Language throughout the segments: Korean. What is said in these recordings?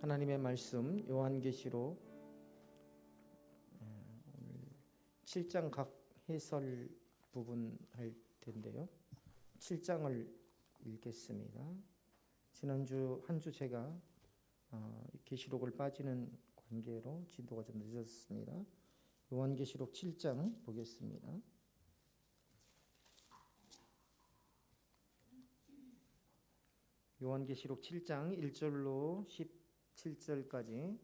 하나님의 말씀 요한계시록 오늘 7장 각 해설 부분 할 텐데요. 7장을 읽겠습니다. 지난주 한 주 제가 계시록을 빠지는 관계로 진도가 좀 늦었습니다. 요한계시록 7장 보겠습니다. 요한계시록 7장 1절로 17절까지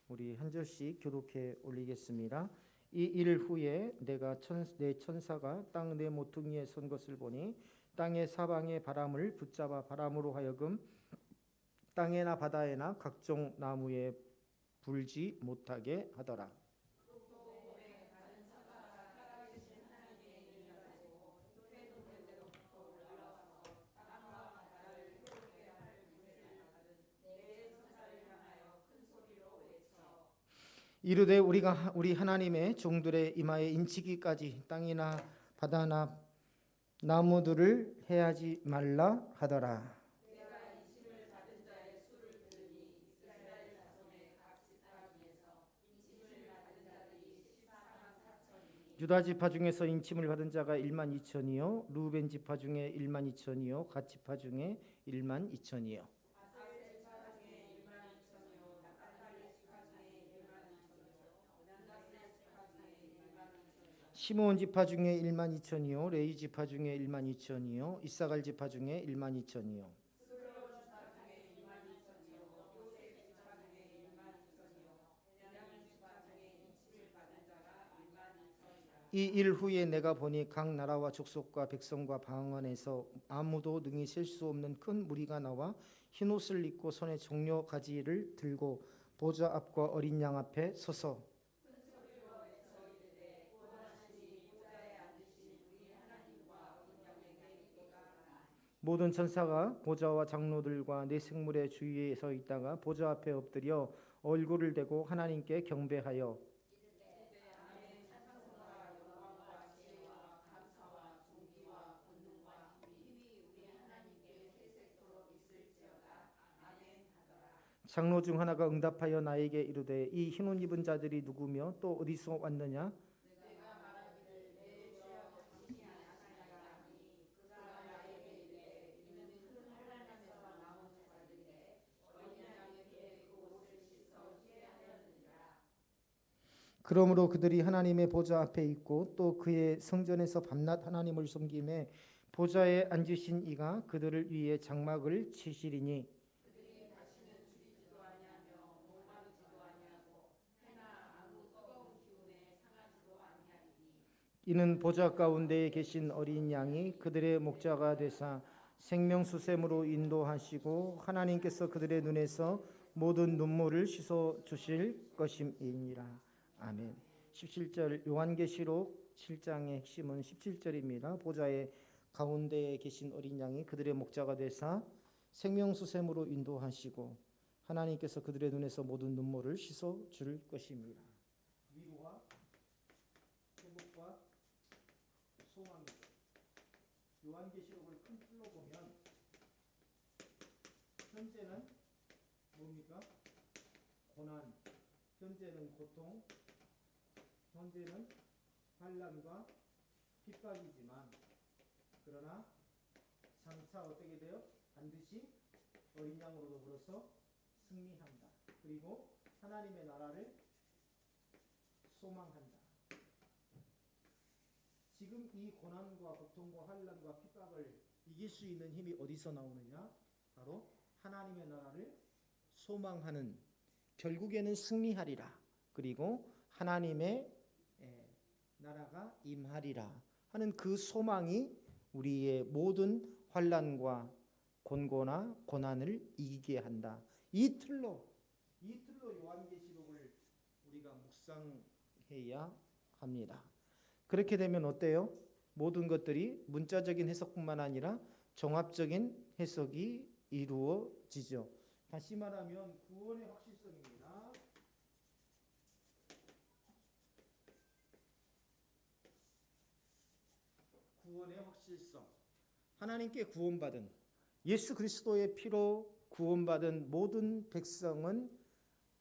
우리 한 절씩 교독해 올리겠습니다. 이 일 후에 내가 내 천사가 땅 내 모퉁이에 선 것을 보니 땅의 사방의 바람을 붙잡아 바람으로 하여금 땅에나 바다에나 각종 나무에 불지 못하게 하더라. 이르되 우리 하나님의 종들의 이마에 인치기까지 땅이나 바다나 나무들을 해하지 말라 하더라. 유다 지파 중에서 인침을 받은 자가 1만 2천이요 루벤 지파 중에 1만 2천이요 갓 지파 중에 1만 2천이요 시므온 지파 중에 1만 2천이요 레위 지파 중에 1만 2천이요 이사갈 지파 중에 1만 2천이요 이 일 후에 내가 보니 각 나라와 족속과 백성과 방언에서 아무도 능히 셀 수 없는 큰 무리가 나와 흰옷을 입고 손에 종려 가지를 들고 보좌 앞과 어린 양 앞에 서서 모든 천사가 보좌와 장로들과 네 생물의 주위에 서 있다가 보좌 앞에 엎드려 얼굴을 대고 하나님께 경배하여 장로 중 하나가 응답하여 나에게 이르되 이 흰옷 입은 자들이 누구며 또 어디서 왔느냐? 그러므로 그들이 하나님의 보좌 앞에 있고 또 그의 성전에서 밤낮 하나님을 섬기매 보좌에 앉으신 이가 그들을 위해 장막을 치시리니 이는 보좌 가운데에 계신 어린 양이 그들의 목자가 되사 생명수샘으로 인도하시고 하나님께서 그들의 눈에서 모든 눈물을 씻어 주실 것임이니라. 아멘. 17절 요한계시록 7장의 핵심은 17절입니다. 보좌의 가운데에 계신 어린 양이 그들의 목자가 되사 생명수샘으로 인도하시고 하나님께서 그들의 눈에서 모든 눈물을 씻어 줄 것입니다. 위로와 회복과 소망이 요한계시록을 큰 틀로 보면 현재는 뭡니까? 고난, 현재는 고통, 현재는 환난과 핍박이지만 그러나 장차 어떻게 돼요? 반드시 어린 양으로 더불어서 승리한다. 그리고 하나님의 나라를 소망한다. 지금 이 고난과 고통과 환난과 핍박을 이길 수 있는 힘이 어디서 나오느냐? 바로 하나님의 나라를 소망하는, 결국에는 승리하리라. 그리고 하나님의 나라가 임하리라 하는 그 소망이 우리의 모든 환난과 곤고나 고난을 이기게 한다. 이 틀로 요한계시록을 우리가 묵상해야 합니다. 그렇게 되면 어때요? 모든 것들이 문자적인 해석뿐만 아니라 종합적인 해석이 이루어지죠. 다시 말하면 구원의 확실성입니다. 구원의 확실성. 하나님께 구원받은 예수 그리스도의 피로 구원받은 모든 백성은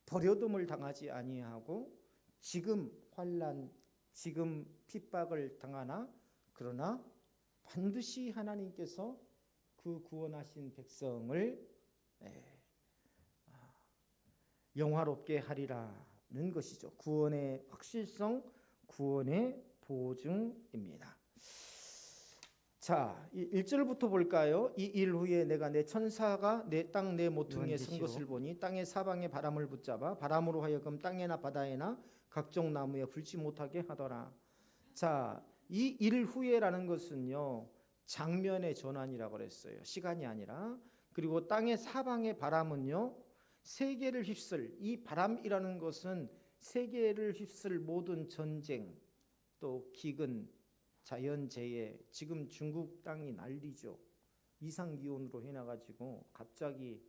버려둠을 당하지 아니하고 지금 환난, 지금 핍박을 당하나 그러나 반드시 하나님께서 그 구원하신 백성을 영화롭게 하리라는 것이죠. 구원의 확실성, 구원의 보증입니다. 자, 1절부터 볼까요? 이 일 후에 내가 내 천사가 내 땅 내 모퉁이에 선 것을 보니 땅의 사방에 바람을 붙잡아 바람으로 하여금 땅에나 바다에나 각종 나무에 불지 못하게 하더라. 자, 이 일 후에라는 것은요, 장면의 전환이라고 그랬어요. 시간이 아니라. 그리고 땅의 사방의 바람은요, 세계를 휩쓸, 이 바람이라는 것은 세계를 휩쓸 모든 전쟁, 또 기근, 자연재해, 지금 중국 땅이 난리죠. 이상기온으로 해놔가지고 갑자기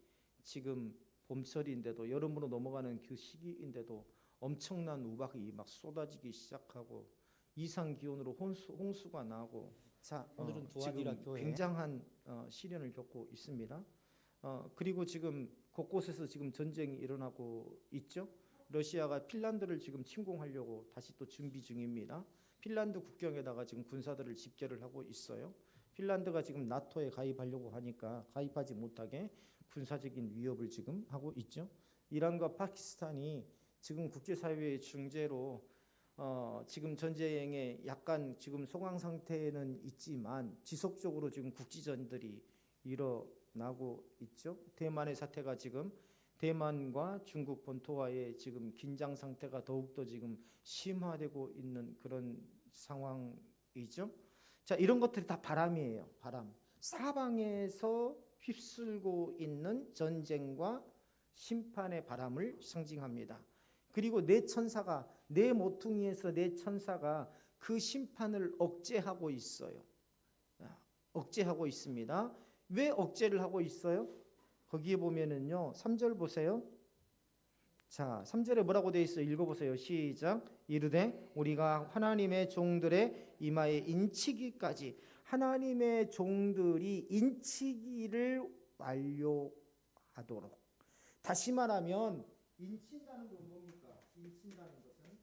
지금 봄철인데도 여름으로 넘어가는 그 시기인데도 엄청난 우박이 막 쏟아지기 시작하고 이상기온으로 홍수가 나고, 자, 오늘은 지금 두아디라 교회 굉장한 시련을 겪고 있습니다. 그리고 지금 곳곳에서 지금 전쟁이 일어나고 있죠. 러시아가 핀란드를 지금 침공하려고 다시 또 준비 중입니다. 핀란드 국경에다가 지금 군사들을 집결을 하고 있어요. 핀란드가 지금 나토에 가입하려고 하니까 가입하지 못하게 군사적인 위협을 지금 하고 있죠. 이란과 파키스탄이 지금 국제사회의 중재로 지금 전쟁에 약간 지금 소강 상태는 있지만 지속적으로 지금 국지전들이 일어나고 있죠. 대만의 사태가 지금 대만과 중국 본토와의 지금 긴장 상태가 더욱더 지금 심화되고 있는 그런 상황이죠. 자, 이런 것들이 다 바람이에요. 바람. 사방에서 휩쓸고 있는 전쟁과 심판의 바람을 상징합니다. 그리고 내 천사가, 내 모퉁이에서 내 천사가 그 심판을 억제하고 있어요. 억제하고 있습니다. 왜 억제를 하고 있어요? 거기에 보면은요, 3절 보세요. 자, 3절에 뭐라고 되어 있어요? 읽어보세요. 시작. 이르되 우리가 하나님의 종들의 이마에 인치기까지, 하나님의 종들이 인치기를 완료하도록. 다시 말하면 인친다는 건 뭡니까? 인친다는 것은,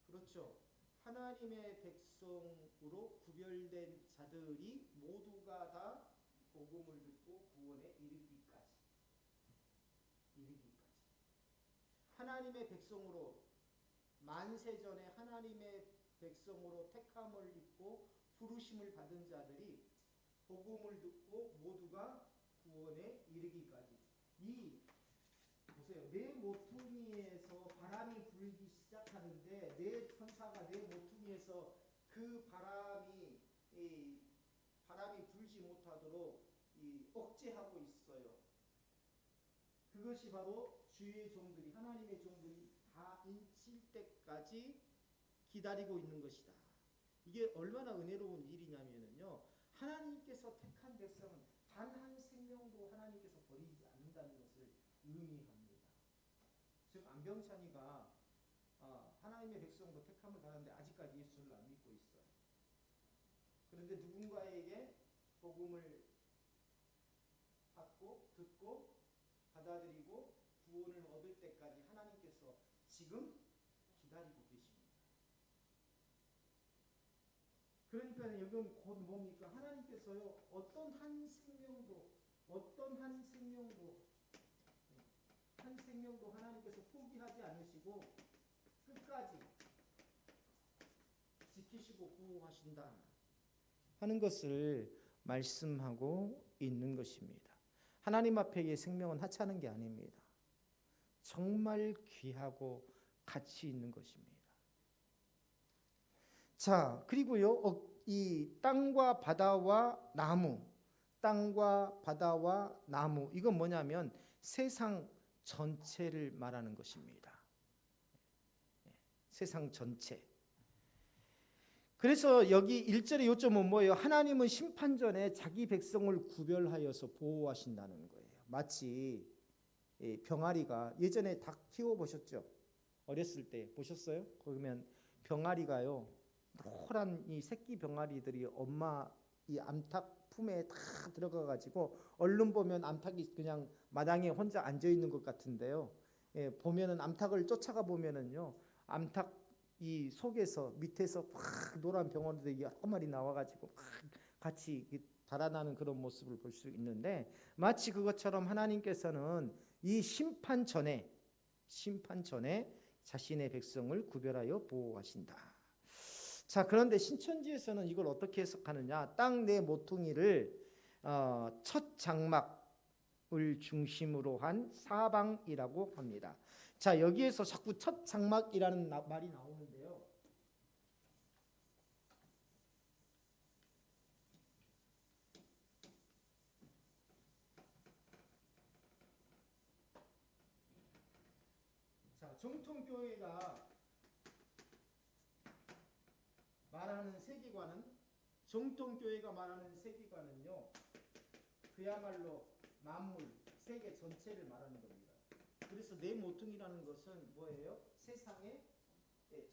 그렇죠, 하나님의 백성으로 구별된 자들이 모두가 다 복음을 듣고 구원에 이르기까지. 하나님의 백성으로, 만세전에 하나님의 백성으로 택함을 입고 부르심을 받은 자들이 복음을 듣고 모두가 구원에 이르기까지. 이 보세요. 내 모퉁이에서 바람이 불기 시작하는데 내 천사가 내 모퉁이에서 그 바람이 불지 못하도록 억제하고 있어요. 그것이 바로 주의 종들이, 하나님의 종들이 다 인칠 때까지 기다리고 있는 것이다. 이게 얼마나 은혜로운 일이냐면요, 하나님께서 택한 백성은 단 한 생명도 하나님께서 버리지 않는다는 것을 의미합니다. 즉 안병찬이가 하나님의 백성으로 택함을 받았는데 아직까지 예수를 안 믿고 있어요. 그런데 누군가에게 복음을 받고 듣고 받아들이고 구원을 얻을 때까지 하나님께서 지금 기다리고 계십니다. 그러니까 여기는 곧 뭡니까? 하나님께서요, 어떤 한 생명도 하나님께서 포기하지 않으시고 끝까지 지키시고 보호하신다 하는 것을 말씀하고 있는 것입니다. 하나님 앞에 생명은 하찮은 게 아닙니다. 정말 귀하고 가치 있는 것입니다. 자, 그리고요, 이 땅과 바다와 나무, 이건 뭐냐면 세상 전체를 말하는 것입니다. 세상 전체. 그래서 여기 1절의 요점은 뭐예요? 하나님은 심판 전에 자기 백성을 구별하여서 보호하신다는 거예요. 마치 병아리가, 예전에 닭 키워보셨죠? 어렸을 때 보셨어요? 그러면 병아리가요, 노란 이 새끼 병아리들이 엄마 이 암탉 품에 다 들어가 가지고 얼른 보면 암탉이 그냥 마당에 혼자 앉아 있는 것 같은데요. 예, 보면은 암탉을 쫓아가 보면은요, 암탉 이 속에서 밑에서 막 노란 병원들이 여러 마리 나와가지고 막 같이 달아나는 그런 모습을 볼 수 있는데, 마치 그것처럼 하나님께서는 이 심판 전에 자신의 백성을 구별하여 보호하신다. 자, 그런데 신천지에서는 이걸 어떻게 해석하느냐? 땅 내 모퉁이를 첫 장막을 중심으로 한 사방이라고 합니다. 자, 여기에서 자꾸 첫 장막이라는 말이 나오는데요. 자, 정통교회가 말하는 세계관은요, 그야말로 만물, 세계 전체를 말하는 겁니다. 그래서 내 모퉁이라는 것은 뭐예요? 세상의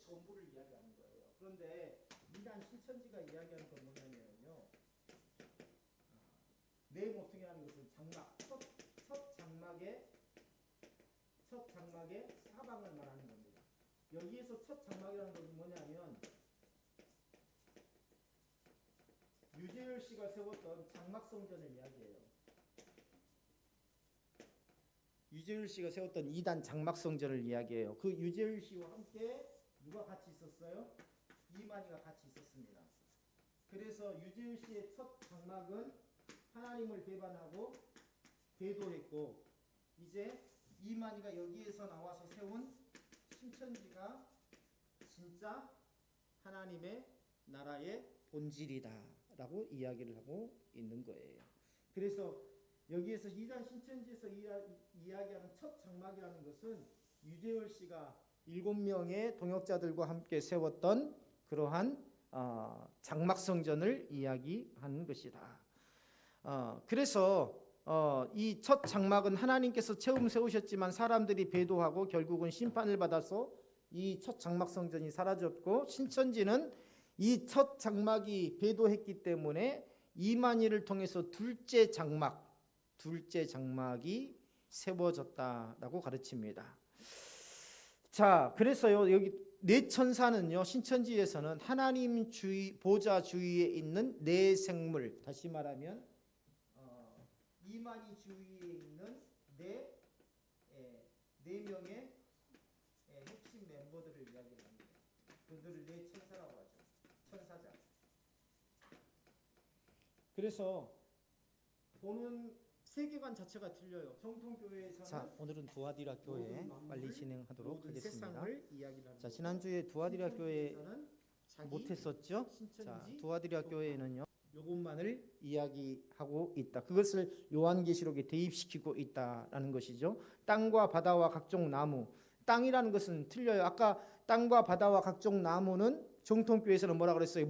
전부를 이야기하는 거예요. 그런데 이단 신천지가 이야기하는 건 뭐냐면요, 내 모퉁이라는 것은 장막, 첫 장막의 사방을 말하는 겁니다. 여기에서 첫 장막이라는 것은 뭐냐면 유재열 씨가 세웠던 장막성전을 이야기해요. 유재열 씨가 세웠던 2단 장막성전을 이야기해요. 그 유재열 씨와 함께 누가 같이 있었어요? 이만희가 같이 있었습니다. 그래서 유재열 씨의 첫 장막은 하나님을 배반하고 배도했고, 이제 이만희가 여기에서 나와서 세운 신천지가 진짜 하나님의 나라의 본질이다라고 이야기를 하고 있는 거예요. 그래서 여기에서 이단 신천지에서 이야기하는 첫 장막이라는 것은 유재열 씨가 7명의 동역자들과 함께 세웠던 그러한 장막성전을 이야기하는 것이다. 그래서 이 첫 장막은 하나님께서 처음 세우셨지만 사람들이 배도하고 결국은 심판을 받아서 이 첫 장막성전이 사라졌고, 신천지는 이 첫 장막이 배도했기 때문에 이만희를 통해서 둘째 장막이 세워졌다라고 가르칩니다. 자, 그래서요, 여기 네 천사는요, 신천지에서는 하나님 보좌 주위에 있는 네 생물, 다시 말하면 이만희 주위에 있는 네 명의 핵심 멤버들을 이야기합니다. 그들을 네 천사라고 하죠. 천사자. 그래서 보는 세계관 자체가 틀려요. 정통교회에서는, 자, 오늘은 두아디라 교회 빨리 진행하도록 하겠습니다. 자, 지난주에 두아디라 교회 못했었죠? 자, 두아디라 교회는요, 요것만을 이야기하고 있다. 그것을 요한계시록에 대입시키고 있다라는 것이죠. 땅과 바다와 각종 나무. 땅이라는 것은 틀려요. 아까 땅과 바다와 각종 나무는 정통교회에서는 뭐라 그랬어요?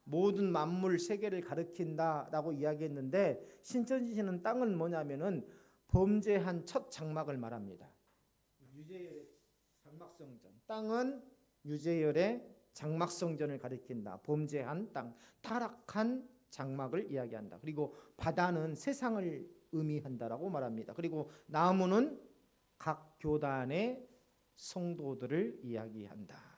모든 만물 세계를 가리킨다라고 이야기했는데, 신천지는 땅은 뭐냐면은 범죄한 첫 장막을 말합니다. 유재열의 장막성전. 땅은 유재열의 장막성전을 가리킨다. 범죄한 땅, 타락한 장막을 이야기한다. 그리고 바다는 세상을 의미한다라고 말합니다. 그리고 나무는 각 교단의 성도들을 이야기한다.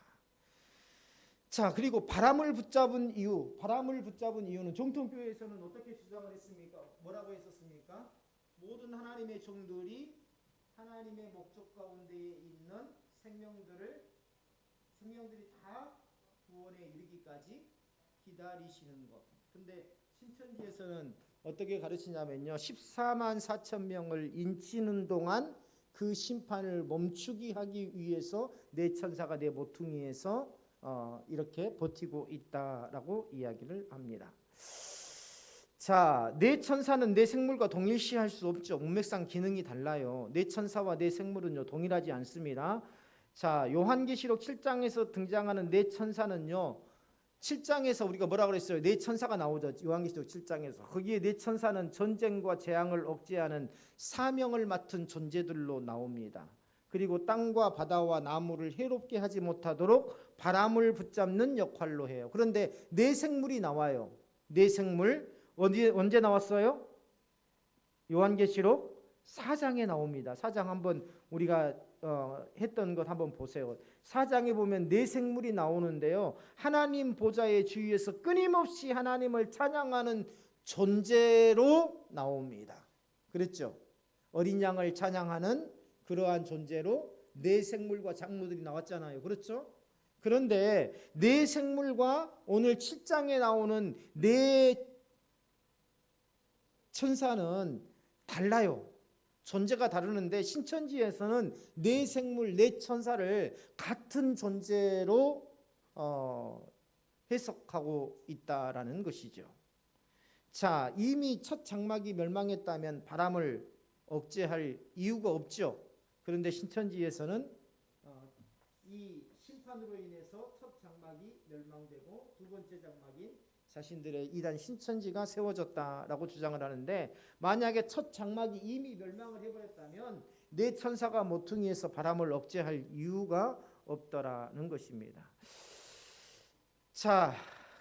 자, 그리고 바람을 붙잡은 이유는 정통교회에서는 어떻게 주장을 했습니까? 뭐라고 했었습니까? 모든 하나님의 종들이 하나님의 목적 가운데에 있는 생명들이 다 구원에 이르기까지 기다리시는 것. 근데 신천지에서는 어떻게 가르치냐면요, 14만 4천 명을 인치는 동안 그 심판을 멈추게 하기 위해서 네 천사가 네 모퉁이에서 이렇게 버티고 있다라고 이야기를 합니다. 자, 네 천사는 네 생물과 동일시할 수 없죠. 문맥상 기능이 달라요. 네 천사와 네 생물은요, 동일하지 않습니다. 자, 요한계시록 7장에서 등장하는 네 천사는요, 7장에서 우리가 뭐라 그랬어요? 네 천사가 나오죠. 요한계시록 7장에서. 거기에 네 천사는 전쟁과 재앙을 억제하는 사명을 맡은 존재들로 나옵니다. 그리고 땅과 바다와 나무를 해롭게 하지 못하도록 바람을 붙잡는 역할로 해요. 그런데 네 생물이 나와요. 내 생물 언제 나왔어요? 요한계시록 4장에 나옵니다. 4장 한번 우리가 했던 것 한번 보세요. 4장에 보면 내 생물이 나오는데요. 하나님 보좌의 주위에서 끊임없이 하나님을 찬양하는 존재로 나옵니다. 그랬죠? 어린 양을 찬양하는 그러한 존재로 내 생물과 장로들이 나왔잖아요. 그렇죠? 그런데 내 생물과 오늘 7장에 나오는 내 천사는 달라요. 존재가 다르는데 신천지에서는 내 생물, 내 천사를 같은 존재로 해석하고 있다라는 것이죠. 자, 이미 첫 장막이 멸망했다면 바람을 억제할 이유가 없죠. 그런데 신천지에서는 이 심판으로 인해서 첫 장막이 멸망되고 두 번째 장막인 자신들의 이단 신천지가 세워졌다라고 주장을 하는데, 만약에 첫 장막이 이미 멸망을 해버렸다면 내 천사가 모퉁이에서 바람을 억제할 이유가 없더라는 것입니다. 자,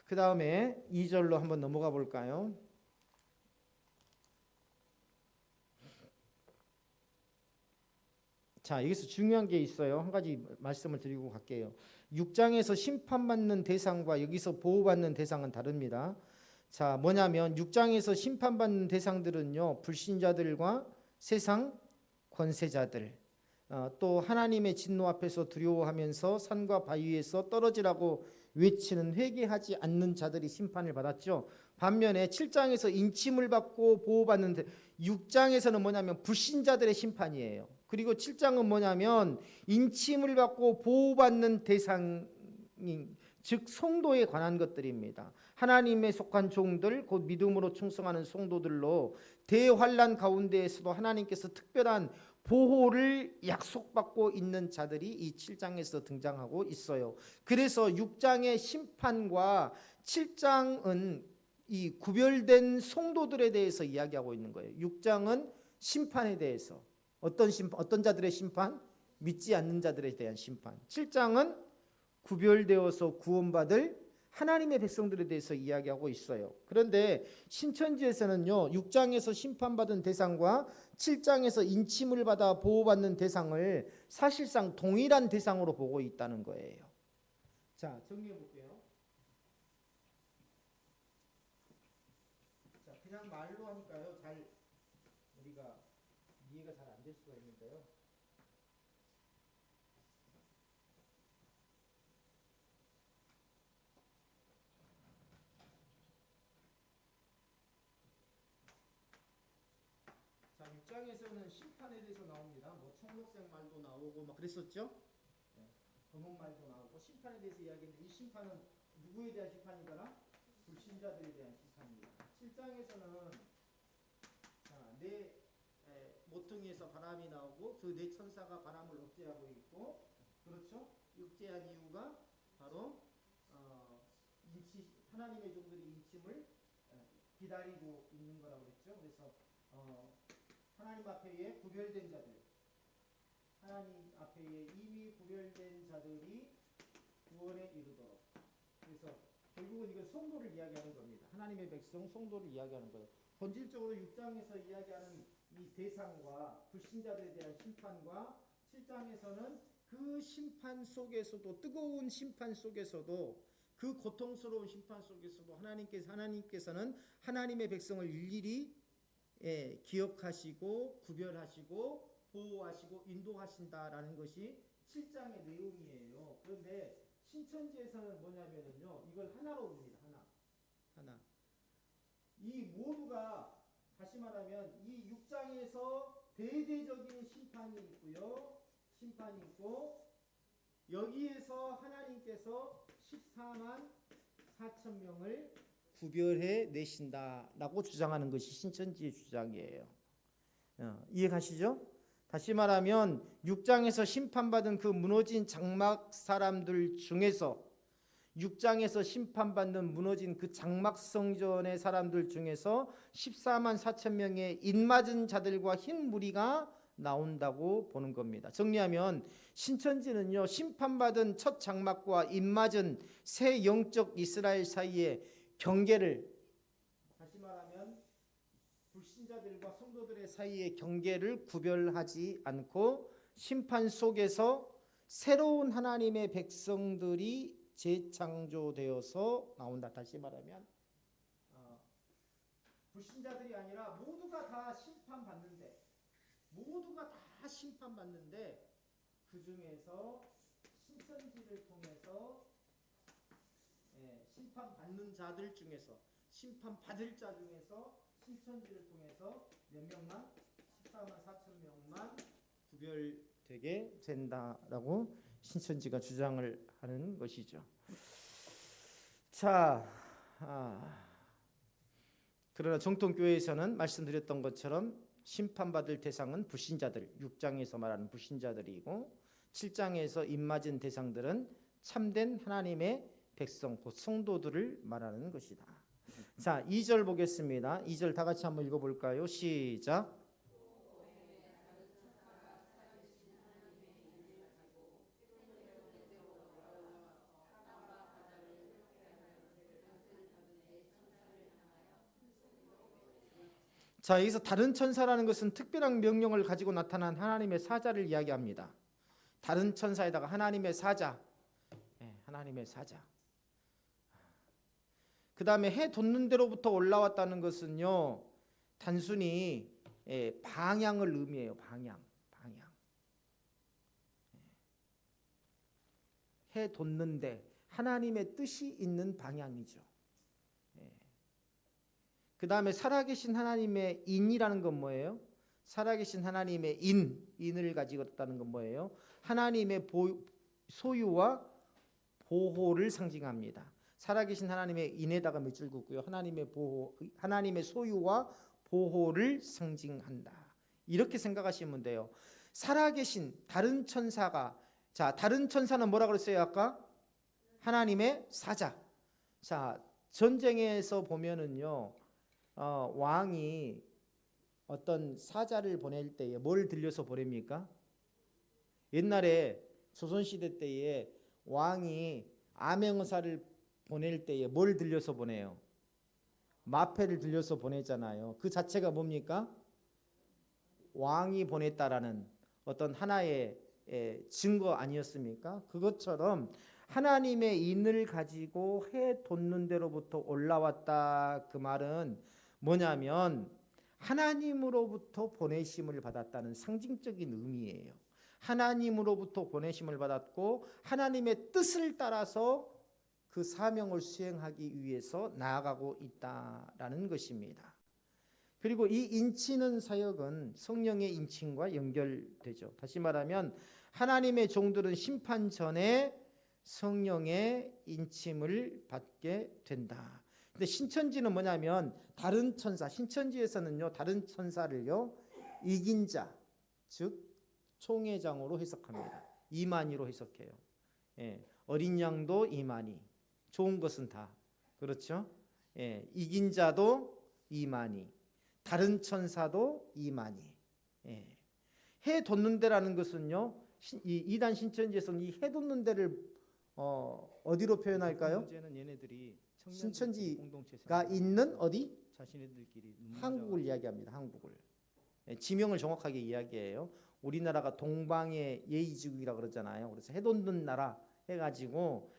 그 다음에 2절로 한번 넘어가 볼까요? 자, 여기서 중요한 게 있어요. 한 가지 말씀을 드리고 갈게요. 6장에서 심판받는 대상과 여기서 보호받는 대상은 다릅니다. 자, 뭐냐면 6장에서 심판받는 대상들은요, 불신자들과 세상 권세자들, 또 하나님의 진노 앞에서 두려워하면서 산과 바위에서 떨어지라고 외치는 회개하지 않는 자들이 심판을 받았죠. 반면에 7장에서 인침을 받고 보호받는 6장에서는 뭐냐면 불신자들의 심판이에요. 그리고 7장은 뭐냐면 인침을 받고 보호받는 대상인, 즉 성도에 관한 것들입니다. 하나님에 속한 종들, 곧 믿음으로 충성하는 성도들로 대환란 가운데에서도 하나님께서 특별한 보호를 약속받고 있는 자들이 이 7장에서 등장하고 있어요. 그래서 6장의 심판과 7장은 이 구별된 성도들에 대해서 이야기하고 있는 거예요. 6장은 심판에 대해서, 어떤 자들의 심판? 믿지 않는 자들에 대한 심판. 7장은 구별되어서 구원받을 하나님의 백성들에 대해서 이야기하고 있어요. 그런데 신천지에서는요, 6장에서 심판받은 대상과 7장에서 인침을 받아 보호받는 대상을 사실상 동일한 대상으로 보고 있다는 거예요. 자, 정리해 볼게요. 자, 그냥 말로 하니까요, 잘 우리가 이해가 잘 안 될 수가 있는데요. 자, 6장에서는 심판에 대해서 나옵니다. 뭐 청록색 말도 나오고 막 그랬었죠. 네, 검은 말도 나오고 심판에 대해서 이야기했는데, 이 심판은 누구에 대한 심판이더라? 불신자들에 대한 심판입니다. 7장에서는 내 모퉁이에서 바람이 나오고 그 네 천사가 바람을 억제하고 있고, 그렇죠? 억제한 이유가 바로 하나님의 종들이 인침을 기다리고 있는 거라고 그랬죠. 그래서 하나님 앞에 구별된 자들, 하나님 앞에 이미 구별된 자들이 구원에 이르도록. 그래서 결국은 이건 성도를 이야기하는 겁니다. 하나님의 백성, 성도를 이야기하는 거예요. 본질적으로 6장에서 이야기하는 이 대상과 불신자들에 대한 심판과 7장에서는 그 심판 속에서도, 뜨거운 심판 속에서도, 그 고통스러운 심판 속에서도 하나님께서는 하나님의 백성을 일일이 기억하시고 구별하시고 보호하시고 인도하신다라는 것이 7장의 내용이에요. 그런데 신천지에서는 뭐냐면요, 이걸 하나로 봅니다. 하나. 이 모두가, 다시 말하면 이 6장에서 대대적인 심판이 있고, 여기에서 하나님께서 14만 4천 명을 구별해 내신다라고 주장하는 것이 신천지의 주장이에요. 이해가시죠? 다시 말하면 6장에서 심판받은 그 무너진 장막 사람들 중에서, 6장에서 심판받는 무너진 그 장막 성전의 사람들 중에서 14만 4천 명의 인맞은 자들과 흰 무리가 나온다고 보는 겁니다. 정리하면 신천지는요, 심판받은 첫 장막과 인맞은 새 영적 이스라엘 사이의 경계를 불신자들과 성도들의 사이의 경계를 구별하지 않고 심판 속에서 새로운 하나님의 백성들이 재창조되어서 나온다. 다시 말하면 불신자들이 아니라 모두가 다 심판받는데 그 중에서 신천지를 통해서 심판받는 자들 중에서 심판받을 자 중에서 신천지를 통해서 몇 명만 14만 4천 명만 구별되게 된다라고 신천지가 주장을 하는 것이죠. 자, 그러나 정통교회에서는 말씀드렸던 것처럼 심판받을 대상은 불신자들, 6장에서 말하는 불신자들이고 7장에서 입맞은 대상들은 참된 하나님의 백성, 곧 성도들을 말하는 것이다. 자, 2절 보겠습니다. 2절 다 같이 한번 읽어볼까요? 시작. 자, 여기서 다른 천사라는 것은 특별한 명령을 가지고 나타난 하나님의 사자를 이야기합니다. 다른 천사에다가 하나님의 사자, 하나님의 사자. 그 다음에 해 돋는 데로부터 올라왔다는 것은요, 단순히 방향을 의미해요. 방향. 해 돋는데 하나님의 뜻이 있는 방향이죠. 그 다음에 살아계신 하나님의 인이라는 건 뭐예요? 살아계신 하나님의 인을 가지고 있다는 건 뭐예요? 하나님의 소유와 보호를 상징합니다. 살아계신 하나님의 인에다가 몇 줄 긋고요. 하나님의 소유와 보호를 상징한다. 이렇게 생각하시면 돼요. 살아계신 다른 천사가, 자, 다른 천사는 뭐라 그랬어요? 아까 하나님의 사자. 자, 전쟁에서 보면은요, 왕이 어떤 사자를 보낼 때에 뭘 들려서 보냅니까? 옛날에 조선시대 때에 왕이 암행어사를 보낼 때에 뭘 들려서 보내요? 마패를 들려서 보내잖아요. 그 자체가 뭡니까? 왕이 보냈다라는 어떤 하나의 증거 아니었습니까? 그것처럼 하나님의 인을 가지고 해 돋는 데로부터 올라왔다. 그 말은 뭐냐면 하나님으로부터 보내심을 받았다는 상징적인 의미예요. 하나님으로부터 보내심을 받았고 하나님의 뜻을 따라서 그 사명을 수행하기 위해서 나아가고 있다라는 것입니다. 그리고 이 인치는 사역은 성령의 인침과 연결되죠. 다시 말하면 하나님의 종들은 심판 전에 성령의 인침을 받게 된다. 근데 신천지는 뭐냐면 다른 천사, 신천지에서는요, 다른 천사를요, 이긴 자, 즉 총회장으로 해석합니다. 이만희로 해석해요. 어린 양도 이만희, 좋은 것은 다 그렇죠. 이긴 자도 이만희, 다른 천사도 이만희. 해 돋는 데라는 것은요, 이단 신천지에서는 이 해 돋는 데를 어디로 표현할까요? 문제는 얘네들이 신천지가 있는 어디? 자신들끼리 한국을 이야기합니다. 한국을. 지명을 정확하게 이야기해요. 우리나라가 동방의 예의지국이라 그러잖아요. 그래서 해 돋는 나라 해가지고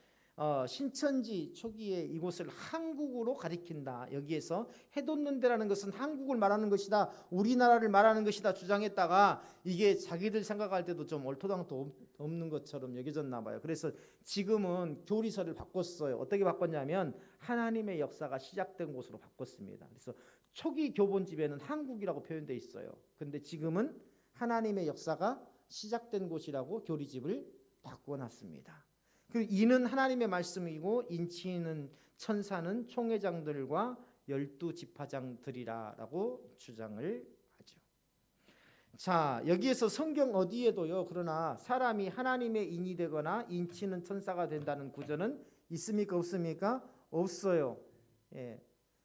신천지 초기에 이곳을 한국으로 가리킨다. 여기에서 해 돋는 데라는 것은 한국을 말하는 것이다, 우리나라를 말하는 것이다 주장했다가 이게 자기들 생각할 때도 좀 얼토당토 없는 것처럼 여겨졌나 봐요. 그래서 지금은 교리서를 바꿨어요. 어떻게 바꿨냐면 하나님의 역사가 시작된 곳으로 바꿨습니다. 그래서 초기 교본집에는 한국이라고 표현되어 있어요. 근데 지금은 하나님의 역사가 시작된 곳이라고 교리집을 바꿔놨습니다. 그 이는 하나님의 말씀이고 인치는 천사는 총회장들과 12지파장들이라고 주장을 하죠. 자, 여기에서 성경 어디에도요, 그러나 사람이 하나님의 인이 되거나 인치는 천사가 된다는 구절은 있습니까? 없습니까? 없어요.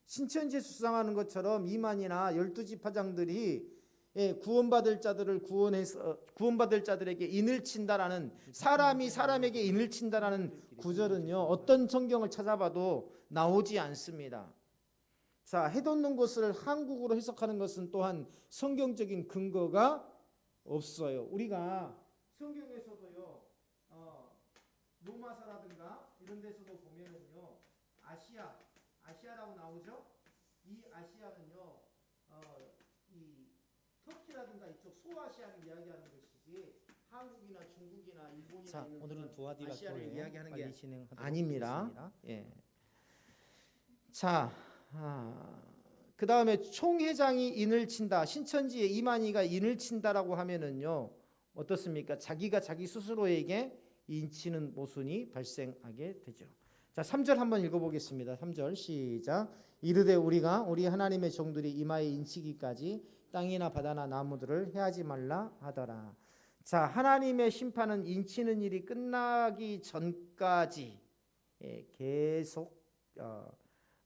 신천지에서 주장하는 것처럼 이만이나 12지파장들이 구원받을 자들을 구원받을 자들에게 인을 친다라는, 사람이 사람에게 인을 친다라는 구절은요, 어떤 성경을 찾아봐도 나오지 않습니다. 자, 해돋는 곳을 한국어로 해석하는 것은 또한 성경적인 근거가 없어요. 우리가 성경에서도요, 로마서라든가 이런 데서도 보면은요, 아시아라고 나오죠. 이 아시아는요, 이 터키라든가 이쪽 소아시아를 이야기하는 것이지 한국이나 중국이나 일본이나 자, 이런 오늘은 그런 두아디라 아시아를 교회 이야기하는 게 빨리 진행하도록 아닙니다. 하겠습니다. 예. 자, 그 다음에 총회장이 인을 친다. 신천지에 이만희가 인을 친다라고 하면은요, 어떻습니까? 자기가 자기 스스로에게 인치는 모순이 발생하게 되죠. 자, 3절 한번 읽어보겠습니다. 3절 시작. 이르되 우리가 우리 하나님의 종들이 이마에 인치기까지 땅이나 바다나 나무들을 해하지 말라 하더라. 자, 하나님의 심판은 인치는 일이 끝나기 전까지 계속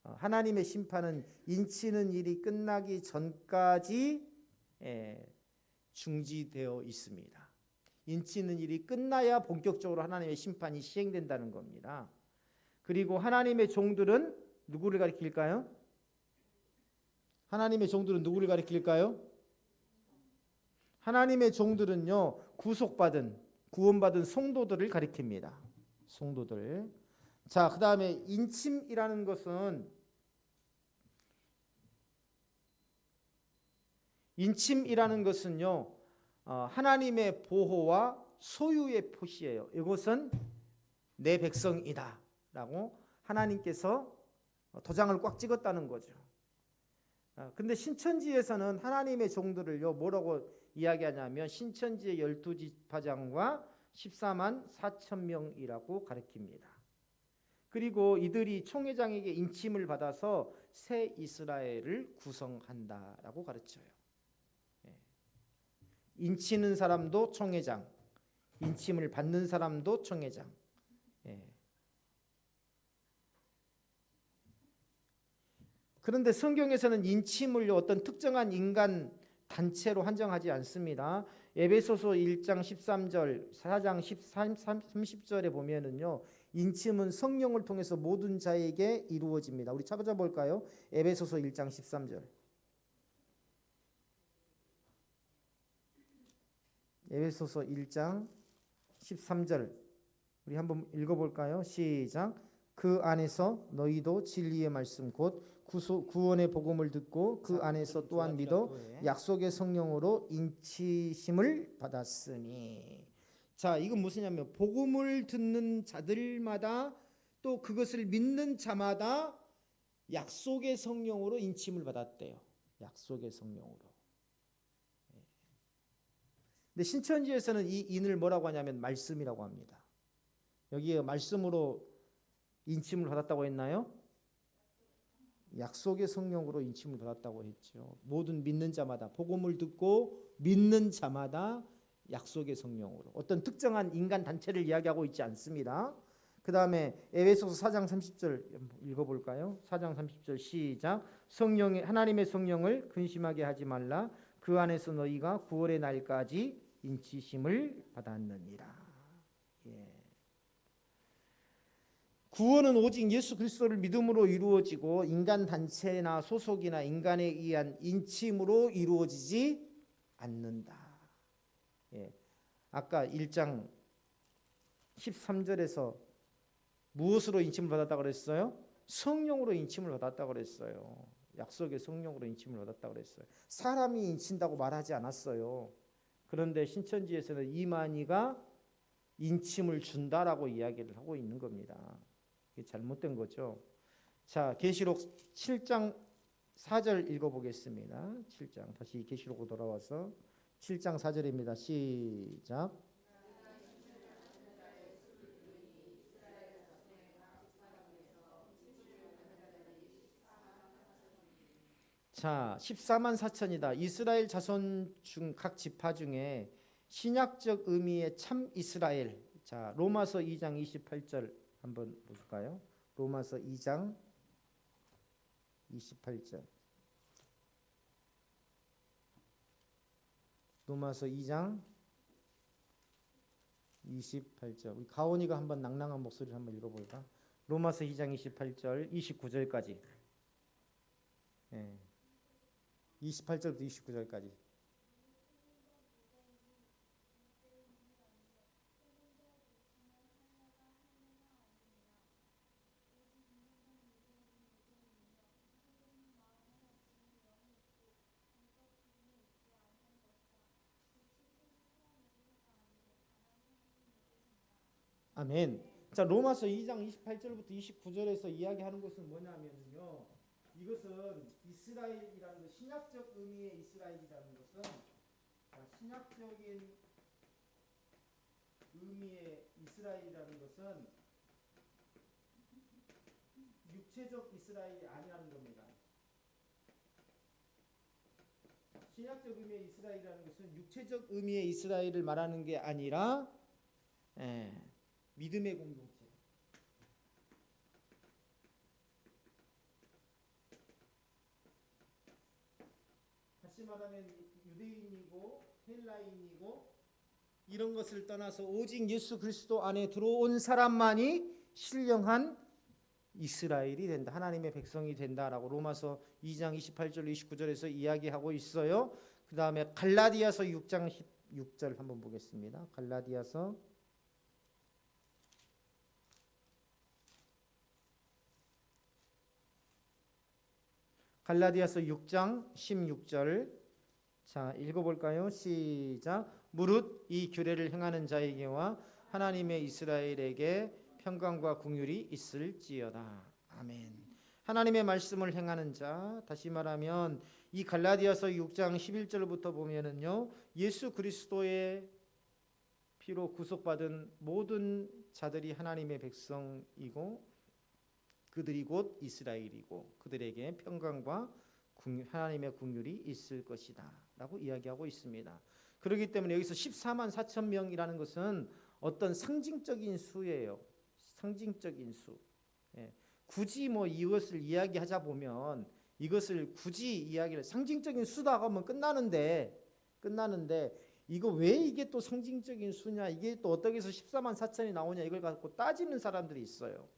하나님의 심판은 인치는 일이 끝나기 전까지 중지되어 있습니다. 인치는 일이 끝나야 본격적으로 하나님의 심판이 시행된다는 겁니다. 그리고 하나님의 종들은 누구를 가리킬까요? 하나님의 종들은 누구를 가리킬까요? 하나님의 종들은요, 구원받은 성도들을 가리킵니다. 성도들. 자, 그 다음에 인침이라는 것은 인침이라는 것은요, 하나님의 보호와 소유의 표시예요. 이것은 내 백성이다 라고 하나님께서 도장을 꽉 찍었다는 거죠. 근데 신천지에서는 하나님의 종들을요, 뭐라고 이야기하냐면 신천지의 12지파장과 14만 4천 명이라고 가리킵니다. 그리고 이들이 총회장에게 인침을 받아서 새 이스라엘을 구성한다라고 가르쳐요. 인치는 사람도 총회장, 인침을 받는 사람도 총회장. 그런데 성경에서는 인침을 어떤 특정한 인간 단체로 한정하지 않습니다. 에베소서 1장 13절, 4장 30절에 보면은요, 인침은 성령을 통해서 모든 자에게 이루어집니다. 우리 찾아볼까요? 에베소서 1장 13절. 에베소서 1장 13절. 우리 한번 읽어볼까요? 시작. 그 안에서 너희도 진리의 말씀 곧 구원의 복음을 듣고 그 안에서 또한 믿어 약속의 성령으로 인치심을 받았으니. 자, 이건 무엇이냐면 복음을 듣는 자들마다 또 그것을 믿는 자마다 약속의 성령으로 인침을 받았대요. 약속의 성령으로. 근데 신천지에서는 이 인을 뭐라고 하냐면 말씀이라고 합니다. 여기에 말씀으로 인침을 받았다고 했나요? 약속의 성령으로 인침을 받았다고 했죠. 모든 믿는 자마다 복음을 듣고 믿는 자마다 약속의 성령으로. 어떤 특정한 인간 단체를 이야기하고 있지 않습니다. 그 다음에 에베소서 4장 30절 읽어볼까요? 4장 30절 시작. 하나님의 성령을 근심하게 하지 말라. 그 안에서 너희가 구원의 날까지 인치심을 받았느니라. 구원은 오직 예수 그리스도를 믿음으로 이루어지고 인간 단체나 소속이나 인간에 의한 인침으로 이루어지지 않는다. 아까 1장 13절에서 무엇으로 인침을 받았다고 그랬어요? 성령으로 인침을 받았다고 그랬어요. 약속의 성령으로 인침을 받았다고 그랬어요. 사람이 인친다고 말하지 않았어요. 그런데 신천지에서는 이만희가 인침을 준다라고 이야기를 하고 있는 겁니다. 이게 잘못된 거죠. 자, 계시록 7장 4절 읽어보겠습니다. 7장 다시 계시록으로 돌아와서 7장 4절입니다. 시작. 자, 14만 4천이다. 이스라엘 자손 중 각 지파 중에 신약적 의미의 참 이스라엘. 자, 로마서 2장 28절 한번 볼까요? 로마서 2장 28절. 로마서 2장 28절. 우리 가온이가 한번 낭낭한 목소리를 한번 읽어볼까? 로마서 2장 28절 29절까지. 예. 28절부터 29절까지. 아멘. 자, 로마서 2장 28절부터 29절에서 이야기하는 것은 뭐냐면요. 이것은 이스라엘이라는 것, 신약적 의미의 이스라엘이라는 것은, 자, 신약적인 의미의 이스라엘이라는 것은 육체적 이스라엘이 아니라는 겁니다. 신약적 의미의 이스라엘이라는 것은 육체적 의미의 이스라엘을 말하는 게 아니라 믿음의 공동체. 다시 말하면 유대인이고 헬라인이고 이런 것을 떠나서 오직 예수 그리스도 안에 들어온 사람만이 신령한 이스라엘이 된다. 하나님의 백성이 된다라고 로마서 2장 28절 29절에서 이야기하고 있어요. 그 다음에 갈라디아서 6장 16절 한번 보겠습니다. 갈라디아서 6장 16절. 자, 읽어볼까요? 시작. 무릇 이 규례를 행하는 자에게와 하나님의 이스라엘에게 평강과 긍휼이 있을지어다. 아멘. 하나님의 말씀을 행하는 자, 다시 말하면 이 갈라디아서 6장 11절부터 보면은요, 예수 그리스도의 피로 구속받은 모든 자들이 하나님의 백성이고 그들이 곧 이스라엘이고 그들에게 평강과 하나님의 긍휼이 있을 것이다 라고 이야기하고 있습니다. 그렇기 때문에 여기서 14만 4천 명이라는 것은 어떤 상징적인 수예요. 상징적인 수. 굳이 뭐 이것을 이야기하자 보면 이것을 굳이 이야기를 상징적인 수다 하면 끝나는데 이거 왜 이게 또 상징적인 수냐, 이게 또 어떻게 해서 14만 4천이 나오냐, 이걸 갖고 따지는 사람들이 있어요.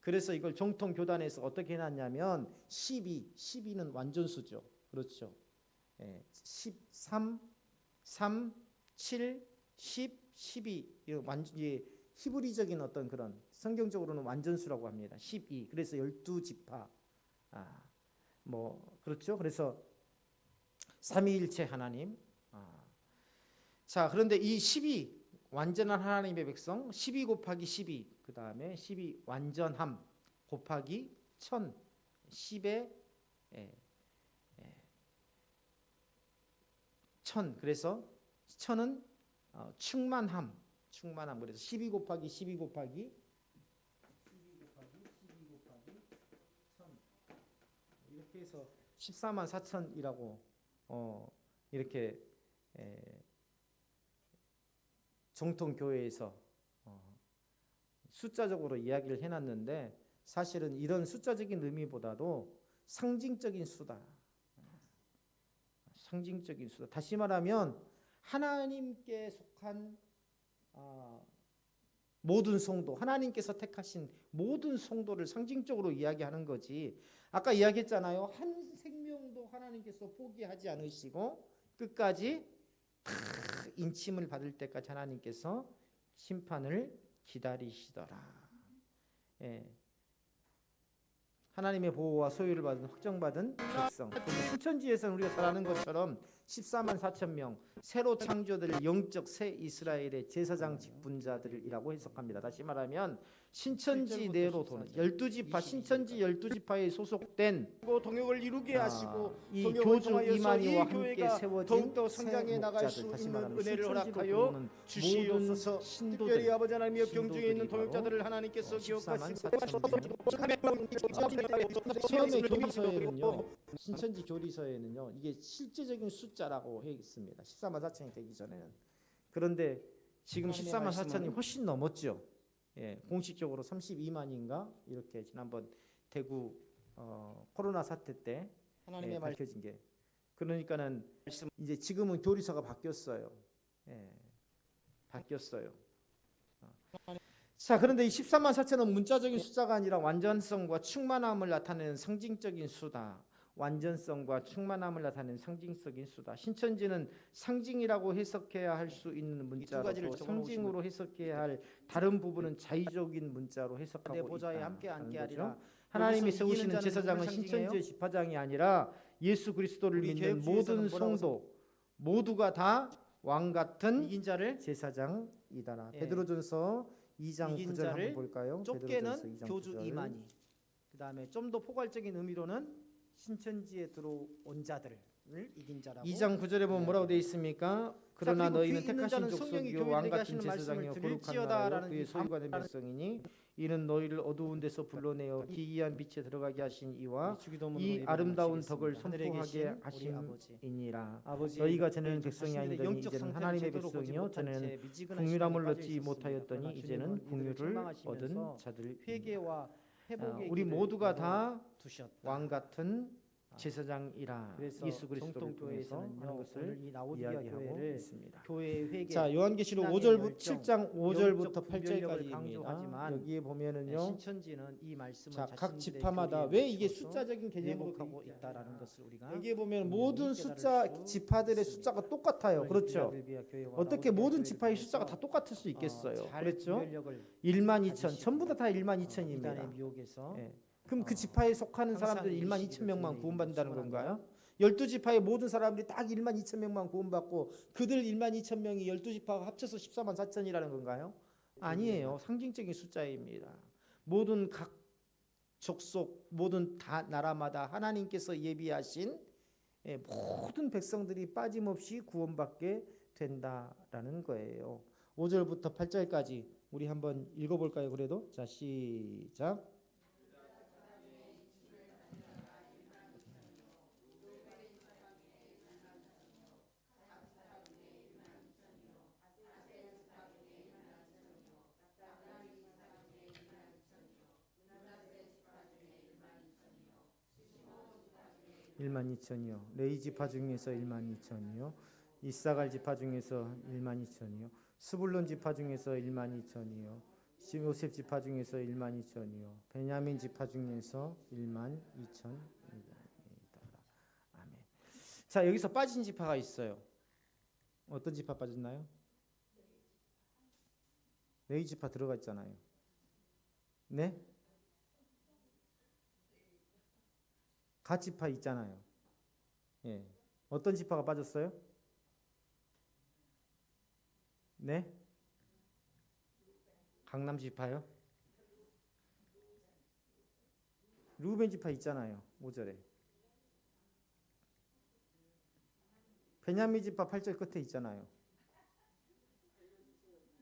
그래서 이걸 정통 교단에서 어떻게 해놨냐면 12는 완전수죠. 그렇죠. 13, 3, 7, 10, 12 완전히 히브리적인 어떤 그런 성경적으로는 완전수라고 합니다. 12. 그래서 12지파. 뭐 그렇죠. 그래서 삼위일체 하나님. 자, 그런데 이 12 완전한 하나님의 백성 12 곱하기 12 그 다음에 12 완전함 곱하기 1000 10의 1000 그래서 1000은 충만함 그래서 12 곱하기 12 곱하기 1000 이렇게 해서 14만 4천이라고 이렇게 정통 교회에서 숫자적으로 이야기를 해놨는데 사실은 이런 숫자적인 의미보다도 상징적인 수다. 상징적인 수다. 다시 말하면 하나님께 속한 모든 성도, 하나님께서 택하신 모든 성도를 상징적으로 이야기하는 거지. 아까 이야기했잖아요. 한 생명도 하나님께서 포기하지 않으시고 끝까지 다 인침을 받을 때까지 하나님께서 심판을 기다리시더라. 하나님의 보호와 소유를 받은 확정받은 백성. 신천지에서는 우리가 잘 아는 것처럼 14만 4천 명 새로 창조될 영적 새 이스라엘의 제사장 직분자들이라고 해석합니다. 다시 말하면 신천지 내로 도는 12지파 신천지 12지파에 소속된 동역을 이루게 하시고 이 동역을 교주 통하여서 이만희와 이 함께 교회가 세워진 더욱더 성장해 새 나갈 목자들, 수 다시 있는 말하면 은혜를 신천지로 허락하여 도는 주시옵소서. 모든 신도들, 특별히 아버지 하나님의 병중에 있는 신도들이 동역자들을 하나님께서 14만 기억하시고 4천 처음에 교리서에는요, 신천지 교리서에는요 이게 실제적인 숫자라고 해 있습니다. 14만 4천이 되기 전에는. 그런데 지금 14만 4천이 훨씬 넘었죠. 공식적으로 32만인가 이렇게 지난번 대구 코로나 사태 때 하나님의 밝혀진 게. 그러니까는 이제 지금은 교리서가 바뀌었어요. 바뀌었어요. 자, 그런데 이 14만 4천은 문자적인 숫자가 아니라 완전성과 충만함을 나타내는 상징적인 수다. 완전성과 충만함을 나타내는 상징적인 수다. 신천지는 상징이라고 해석해야 할 수 있는 가지를 문자로 적어놓으시면 상징으로 해석해야 할 다른 부분은 자의적인 문자로 내 해석하고 보좌에 있다. 함께 앉게 거죠. 하리라. 하나님이 여기서 이기는 세우시는 자는 제사장은 누구를 상징해요? 신천지의 지파장이 아니라 예수 그리스도를 우리 믿는 개혁주의에서는 모든 뭐라고 성도 모두가 다 왕 같은 이긴 자를 제사장이다라. 예. 베드로전서 2장 이긴 9절 자를 한번 볼까요? 좁게는 베드로전서 2장 교주 9절. 이만희. 그다음에 좀 더 포괄적인 의미로는 신천지에 들어온 자들을 이긴 자라고. 2장 9절에 보면 뭐라고 되어 있습니까? 그러나 그리고 너희는 귀 있는 택하신 자는 성령이 족속이요 교회에 왕 내게 같은 하시는 제사장이요 말씀을 거룩한 들을지어다라는 나라요 그의 이 소유가 된 백성이니 이는 너희를 어두운 데서 불러내어 기이한 빛에 들어가게 하신 이와 주기도문으로 이 예배를 아름다운 마치겠습니다. 덕을 하늘에 선포하게 계신 우리 아버지. 하심이니라. 아버지, 너희가 전에는 저희 백성이 자신들의 아니더니 영적 이제는 상태를 하나님의 제대로 보지 백성이요 못한 전에는 채 미지근한 긍휼함을 시간에 얻지 빠져 못하였더니 있었습니다. 이제는 그러나 주님은 긍휼을 이들을 얻은 책망하시면서 자들. 회개와 회복의 우리 길을 모두가 다 두셨다. 왕 같은 제사장이라 그래서 예수 그리스도를 통해서 하는 정통교회에서는요, 것을 오늘 이 라오디게아 이야기하고 교회를 있습니다. 교회 회개, 자, 요한계시록 신앙의 5절 열정, 7장 5절부터 영적 분별력을 8절까지입니다. 강조하지만 여기에 보면은요. 신천지는 이 말씀을 자, 각 자신들의 지파마다 교리에 왜 이게 맞춰서 숫자적인 개념으로 왜곡하고 되어 있다라는 것을 우리가 여기에 보면 분명히 모든 깨달을 숫자 수 지파들의 있습니다. 숫자가 똑같아요. 그렇죠? 필라델피아 교회와 어떻게 라오디게아 모든 교회를 지파의 숫자가 통해서 다 똑같을 수 있겠어요? 잘 그렇죠? 분별력을 1만 2천 가지시고, 전부 다 1만 이단의 2천입니다. 미혹에서 그럼 그 지파에 속하는 항상 사람들 1만 이 2천 명만 시기를 구원받는다는 주님의 건가요? 12지파의 모든 사람들이 딱 1만 2천 명만 구원받고 그들 1만 2천 명이 12지파가 합쳐서 14만 4천이라는 건가요? 아니에요. 상징적인 숫자입니다. 모든 각 족속 모든 다 나라마다 하나님께서 예비하신 모든 백성들이 빠짐없이 구원받게 된다라는 거예요. 5절부터 8절까지 우리 한번 읽어볼까요? 그래도 자 시작. (1만 2천이요) 레위 지파 중에서 1만 2천이요 이사갈 지파 중에서 1만 2천이요 스불론 지파 중에서 1만 2천이요 요셉 지파 중에서 1만 2천이요 베냐민 지파 중에서 1만 2천. 아멘. 자, 여기서 빠진 지파가 있어요. 어떤 지파 빠졌나요? 레위 지파 들어가 있잖아요. 네? 갓 지파 있잖아요. 예. 어떤 지파가 빠졌어요? 네? 강남 지파요? 루벤 지파 있잖아요. 5절에. 베냐민 지파 8절 끝에 있잖아요.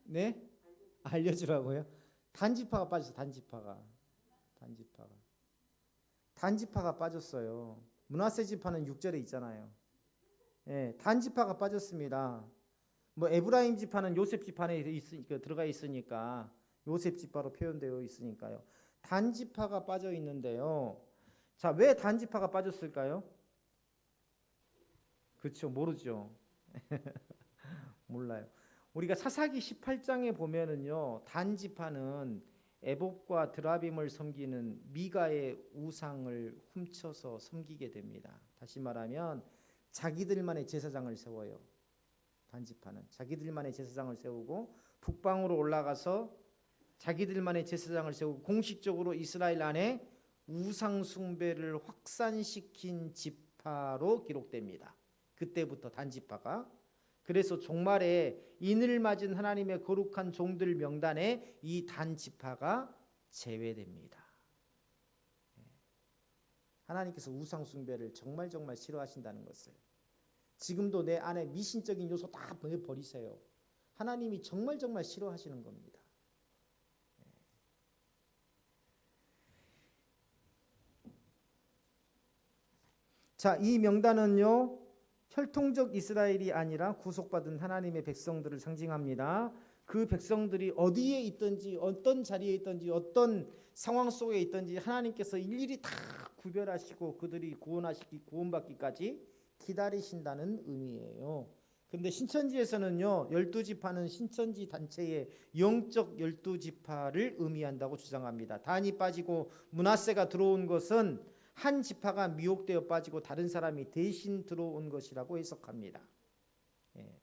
네? 알려주라고요? 단지파가 빠졌어요. 단지파가 빠졌어요. 므낫세 지파는 6절에 있잖아요. 예, 단지파가 빠졌습니다. 뭐 에브라임 지파는 요셉 지파에 들어가 있으니까 요셉 지파로 표현되어 있으니까요. 단지파가 빠져 있는데요. 자, 왜 단지파가 빠졌을까요? 그렇죠, 모르죠. 몰라요. 우리가 사사기 18장에 보면은요, 단지파는 에봇과 드라빔을 섬기는 미가의 우상을 훔쳐서 섬기게 됩니다. 다시 말하면 자기들만의 제사장을 세워요. 단지파는 자기들만의 제사장을 세우고 북방으로 올라가서 자기들만의 제사장을 세우고 공식적으로 이스라엘 안에 우상 숭배를 확산시킨 지파로 기록됩니다. 그때부터 단지파가. 그래서 종말에 인을 맞은 하나님의 거룩한 종들 명단에 이 단지파가 제외됩니다. 하나님께서 우상 숭배를 정말 싫어하신다는 것을. 지금도 내 안에 미신적인 요소 다 버리세요. 하나님이 정말 싫어하시는 겁니다. 자, 이 명단은요, 혈통적 이스라엘이 아니라 구속받은 하나님의 백성들을 상징합니다. 그 백성들이 어디에 있든지 어떤 자리에 있든지 어떤 상황 속에 있든지 하나님께서 일일이 다 구별하시고 그들이 구원받기까지 기다리신다는 의미예요. 그런데 신천지에서는요, 12지파는 신천지 단체의 영적 12지파를 의미한다고 주장합니다. 단이 빠지고 므낫세가 들어온 것은 한 지파가 미혹되어 빠지고 다른 사람이 대신 들어온 것이라고 해석합니다. 예.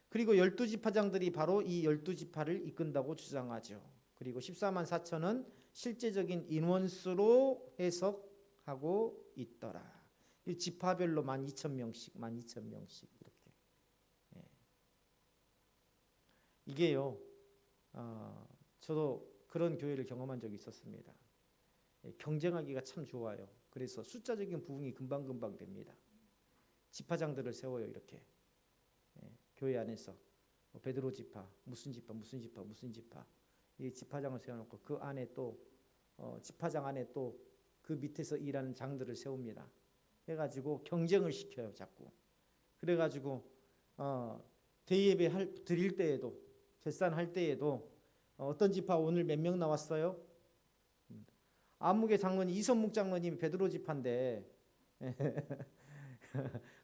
그리고 12지파장들이 바로 이 12지파를 이끈다고 주장하죠. 그리고 14만 4천은 실제적인 인원수로 해석하고 있더라. 이 지파별로 12,000명씩 이렇게. 예. 이게요. 저도 그런 교회를 경험한 적이 있었습니다. 예, 경쟁하기가 참 좋아요. 그래서 숫자적인 부흥이 금방금방 됩니다. 지파장들을 세워요. 이렇게. 예, 교회 안에서 베드로 지파, 무슨 지파 이 지파장을 세워놓고 그 안에 또 지파장 안에 또 그 밑에서 일하는 장들을 세웁니다. 해가지고 경쟁을 시켜요. 자꾸. 그래가지고 대예배 드릴 때에도 제산할 때에도 어떤 지파 오늘 몇 명 나왔어요? 안목의 장로님 이선묵 장로님이 베드로 지파인데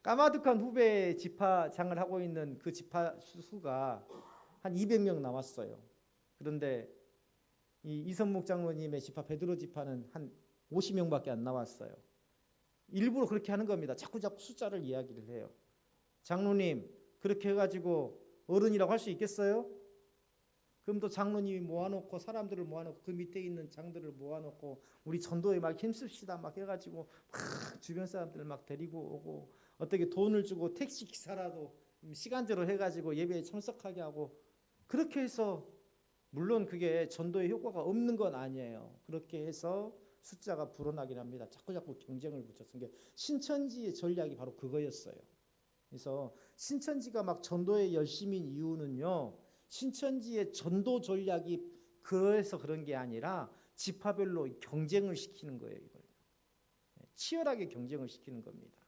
까마득한 후배 지파장을 하고 있는 그 지파 수가 한 200명 나왔어요. 그런데 이 이선묵 장로님의 지파 베드로 지파는 한 50명밖에 안 나왔어요. 일부러 그렇게 하는 겁니다. 자꾸 숫자를 이야기를 해요. 장로님 그렇게 해가지고 어른이라고 할 수 있겠어요? 그럼 또 장로님이 모아놓고 사람들을 모아놓고 그 밑에 있는 장들을 모아놓고 우리 전도에 막 힘씁시다 막 해가지고 막 주변 사람들 막 데리고 오고 어떻게 돈을 주고 택시 기사라도 시간제로 해가지고 예배에 참석하게 하고 그렇게 해서 물론 그게 전도에 효과가 없는 건 아니에요. 그렇게 해서 숫자가 불어나긴 합니다. 자꾸 경쟁을 붙였은 게 신천지의 전략이 바로 그거였어요. 그래서 신천지가 막 전도에 열심인 이유는요. 신천지의 전도 전략이 그래서 그런 게 아니라 지파별로 경쟁을 시키는 거예요. 이걸. 치열하게 경쟁을 시키는 겁니다.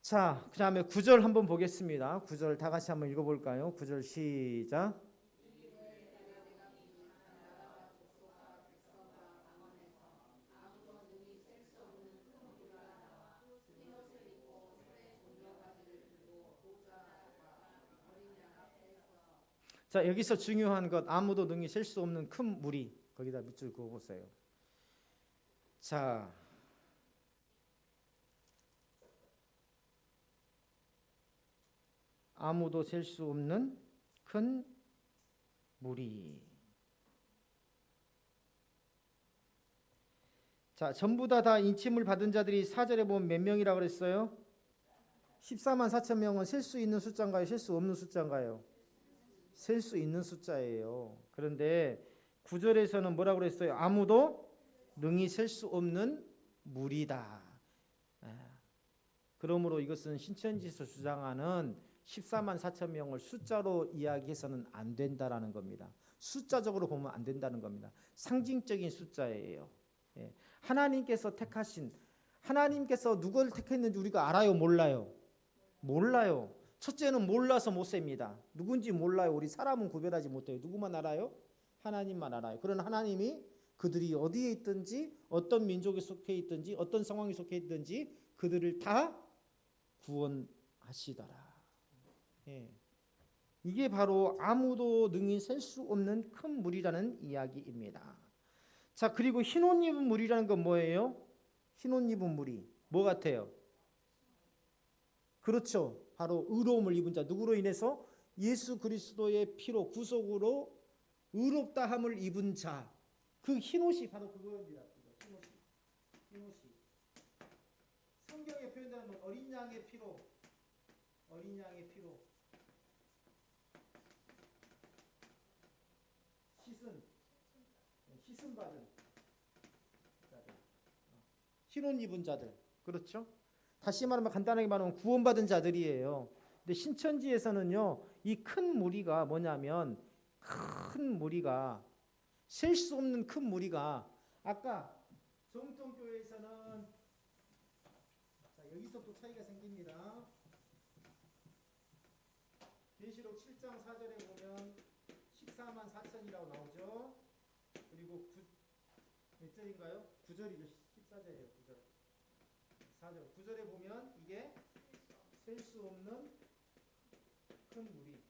자, 그 다음에 9절 한번 보겠습니다. 9절 다 같이 한번 읽어볼까요? 9절 시작. 자, 여기서 중요한 것 아무도 능히 셀 수 없는 큰 무리 거기다 밑줄 그어 보세요. 자, 아무도 셀 수 없는 큰 무리. 자, 전부 다 인침을 받은 자들이 4절에 보면 몇 명이라 그랬어요? 14만 4천 명은 셀 수 있는 숫자인가요? 셀 수 없는 숫자인가요? 셀 수 있는 숫자예요. 그런데 9절에서는 뭐라고 그랬어요? 아무도 능히 셀 수 없는 무리다. 그러므로 이것은 신천지에서 주장하는 14만 4천 명을 숫자로 이야기해서는 안 된다라는 겁니다. 숫자적으로 보면 안 된다는 겁니다. 상징적인 숫자예요. 하나님께서 택하신 하나님께서 누구를 택했는지 우리가 알아요? 몰라요? 몰라요. 첫째는 몰라서 못 셉니다. 누군지 몰라요. 우리 사람은 구별하지 못해요. 누구만 알아요? 하나님만 알아요. 그런 하나님이 그들이 어디에 있든지 어떤 민족에 속해 있든지 어떤 상황에 속해 있든지 그들을 다 구원하시더라. 이게 바로 아무도 능히 셀 수 없는 큰 무리라는 이야기입니다. 자, 그리고 흰 옷 입은 무리라는 건 뭐예요? 흰 옷 입은 무리. 뭐 같아요? 그렇죠. 바로 의로움을 입은 자. 누구로 인해서? 예수 그리스도의 피로 구속으로 의롭다함을 입은 자. 그 흰 옷이 바로 그거입니다. 흰 옷이. 성경에 표현되는 어린 양의 피로 씻음 받은 자들. 흰 옷 입은 자들. 그렇죠? 다시 말하면 간단하게 말하면 구원받은 자들이에요. 근데 신천지에서는요, 이 큰 무리가 뭐냐면 큰 무리가 셀 수 없는 큰 무리가 아까 정통교회에서는 자, 여기서 또 차이가 생깁니다. 계시록 7장 4절에 보면 14만 4천이라고 나오죠. 그리고 몇 절인가요? 9절이죠. 14절이에요. 9절. 4절. 9절에 보면 이게 셀 수 없는 큰 무리.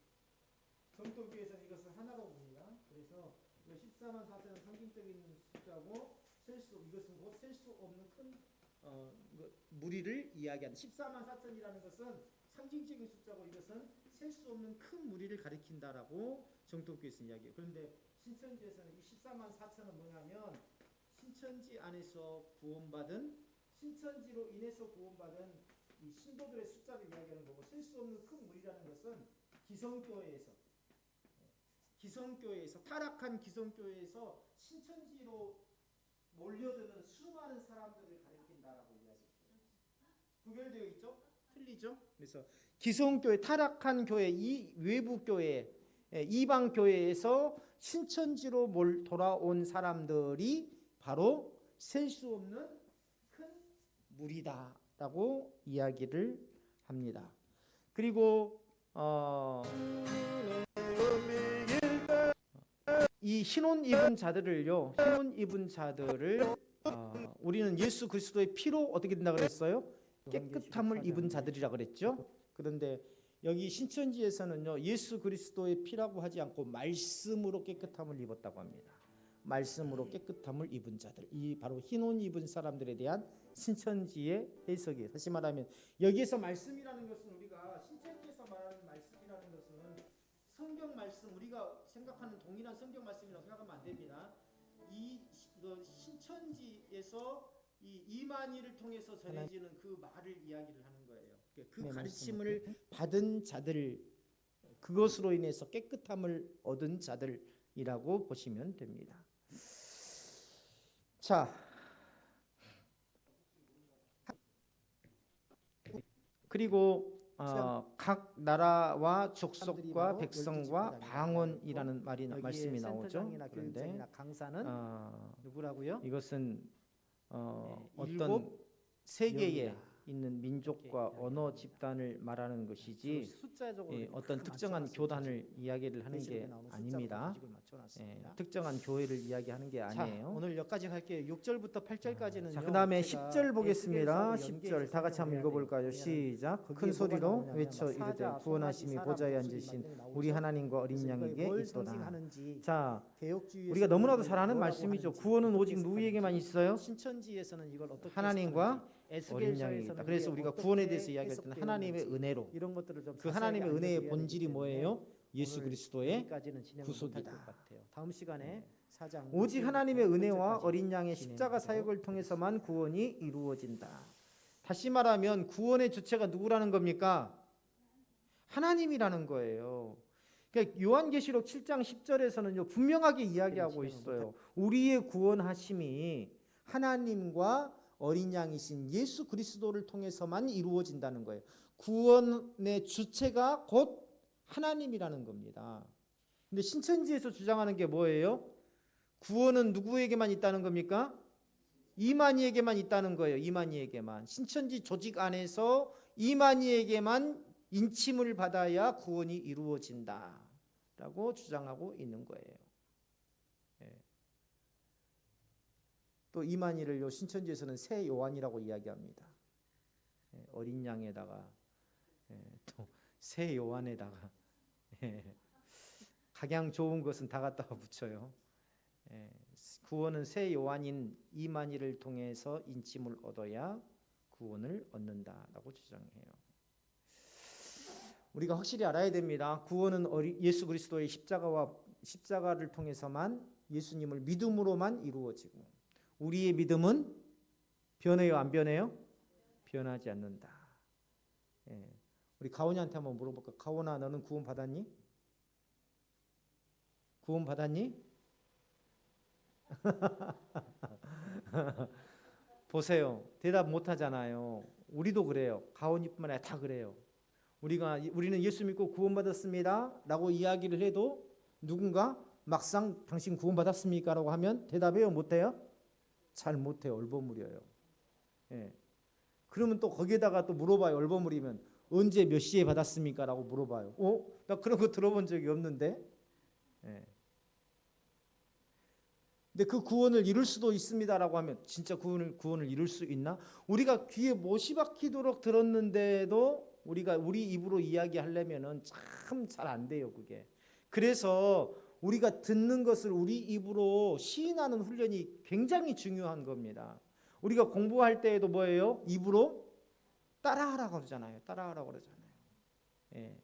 정통교회에서는 이것을 하나로 봅니다. 그래서 14만 4천은 상징적인 숫자고 이것은 곧 셀 수 없는 큰 무리를 이야기한다. 14만 4천이라는 것은 상징적인 숫자고 이것은 셀 수 없는 큰 무리를 가리킨다라고 정통교에서는 이야기해요. 그런데 신천지에서는 이 14만 4천은 뭐냐면 신천지 안에서 구원받은 신천지로 인해서 구원받은 이 신도들의 숫자를 이야기하는 거고 셀 수 없는 큰 무리라는 것은 기성교회에서 타락한 기성교회에서 신천지로 몰려드는 수많은 사람들을 가리킨다라고 이야기해요. 구별되어 있죠? 틀리죠? 그래서 기성교회, 타락한 교회, 이 외부 교회, 이방 교회에서 신천지로 돌아온 사람들이 바로 셀 수 없는 큰 무리다라고 이야기를 합니다. 그리고 이 흰옷 입은 자들을요, 흰옷 입은 자들을 우리는 예수 그리스도의 피로 어떻게 된다 그랬어요? 깨끗함을 입은 자들이라 그랬죠. 그런데 여기 신천지에서는요, 예수 그리스도의 피라고 하지 않고 말씀으로 깨끗함을 입었다고 합니다. 말씀으로 깨끗함을 입은 자들, 이 바로 흰옷 입은 사람들에 대한 신천지의 해석이에요. 다시 말하면 여기에서 말씀이라는 것은 우리가 신천지에서 말하는 말씀이라는 것은 성경 말씀, 우리가 생각하는 동일한 성경 말씀이라고 생각하면 안 됩니다. 이 신천지에서 이 이만희를 통해서 전해지는 그 말을 이야기를 하는 거예요. 그 가르침을 받은 자들, 그것으로 인해서 깨끗함을 얻은 자들이라고 보시면 됩니다. 자, 그리고 각 나라와 족속과 백성과 방언이라는 말씀이 나오죠. 그런데 강사는 누구라고요? 이것은 어떤 세계에 있는 민족과 언어 집단을 말하는 것이지 어떤 특정한 교단을 이야기를 하는 게 아닙니다. 특정한 교회를 이야기하는 게 아니에요. 자, 오늘 여기까지 할게요. 6절부터 8절까지는. 자, 그다음에 10절 보겠습니다. 10절 다 같이 한번 읽어볼까요? 시작. 큰 소리로 외쳐 이르되 구원하심이 보좌에 앉으신 우리 하나님과 어린 양에게 있도다. 자, 우리가 너무나도 잘 아는 말씀이죠. 구원은 오직 누구에게만 있어요? 신천지에서는 이걸 어떻게 하나님과 어린 양이 있다. 그래서 우리가 구원에 대해서 이야기할 때는 하나님의 은혜로, 이런 것들을 좀 그 하나님의 은혜의 본질이 뭐예요? 예수 그리스도의 구속이다. 다음 시간에 4장 오직 하나님의 은혜와 어린 양의 십자가 사역을 통해서만 구원이 이루어진다. 다시 말하면 구원의 주체가 누구라는 겁니까? 하나님이라는 거예요. 그러니까 요한계시록 7장 10절에서는요 분명하게 이야기하고 있어요. 우리의 구원하심이 하나님과 어린 양이신 예수 그리스도를 통해서만 이루어진다는 거예요. 구원의 주체가 곧 하나님이라는 겁니다. 근데 신천지에서 주장하는 게 뭐예요? 구원은 누구에게만 있다는 겁니까? 이만희에게만 있다는 거예요. 이만희에게만. 신천지 조직 안에서 이만희에게만 인침을 받아야 구원이 이루어진다라고 주장하고 있는 거예요. 또 이만희를 요 신천지에서는 새 요한이라고 이야기합니다. 어린 양에다가 또 새 요한에다가 각양 좋은 것은 다 갖다가 붙여요. 구원은 새 요한인 이만희를 통해서 인침을 얻어야 구원을 얻는다라고 주장해요. 우리가 확실히 알아야 됩니다. 구원은 예수 그리스도의 십자가를 통해서만, 예수님을 믿음으로만 이루어지고, 우리의 믿음은 변해요, 안 변해요? 변하지 않는다. 우리 가온이한테 한번 물어볼까? 가온아, 너는 구원 받았니? 구원 받았니? 보세요, 대답 못 하잖아요. 우리도 그래요. 가온이뿐만 아니라 다 그래요. 우리는 예수 믿고 구원 받았습니다 라고 이야기를 해도 누군가 막상 당신 구원 받았습니까? 라고 하면 대답해요, 못해요? 잘 못해요. 얼버무려요. 그러면 또 거기에다가 또 물어봐요. 얼버무리면 언제 몇 시에 받았습니까? 라고 물어봐요. 나 그런 거 들어본 적이 없는데. 근데 그 구원을 이룰 수도 있습니다라고 하면 진짜 구원을 이룰 수 있나? 우리가 귀에 못이 박히도록 들었는데도 우리 입으로 이야기하려면은 참 잘 안 돼요, 그게. 그래서 우리가 듣는 것을 우리 입으로 시인하는 훈련이 굉장히 중요한 겁니다. 우리가 공부할 때에도 뭐예요? 입으로 따라하라고 그러잖아요. 따라하라고 그러잖아요. 예.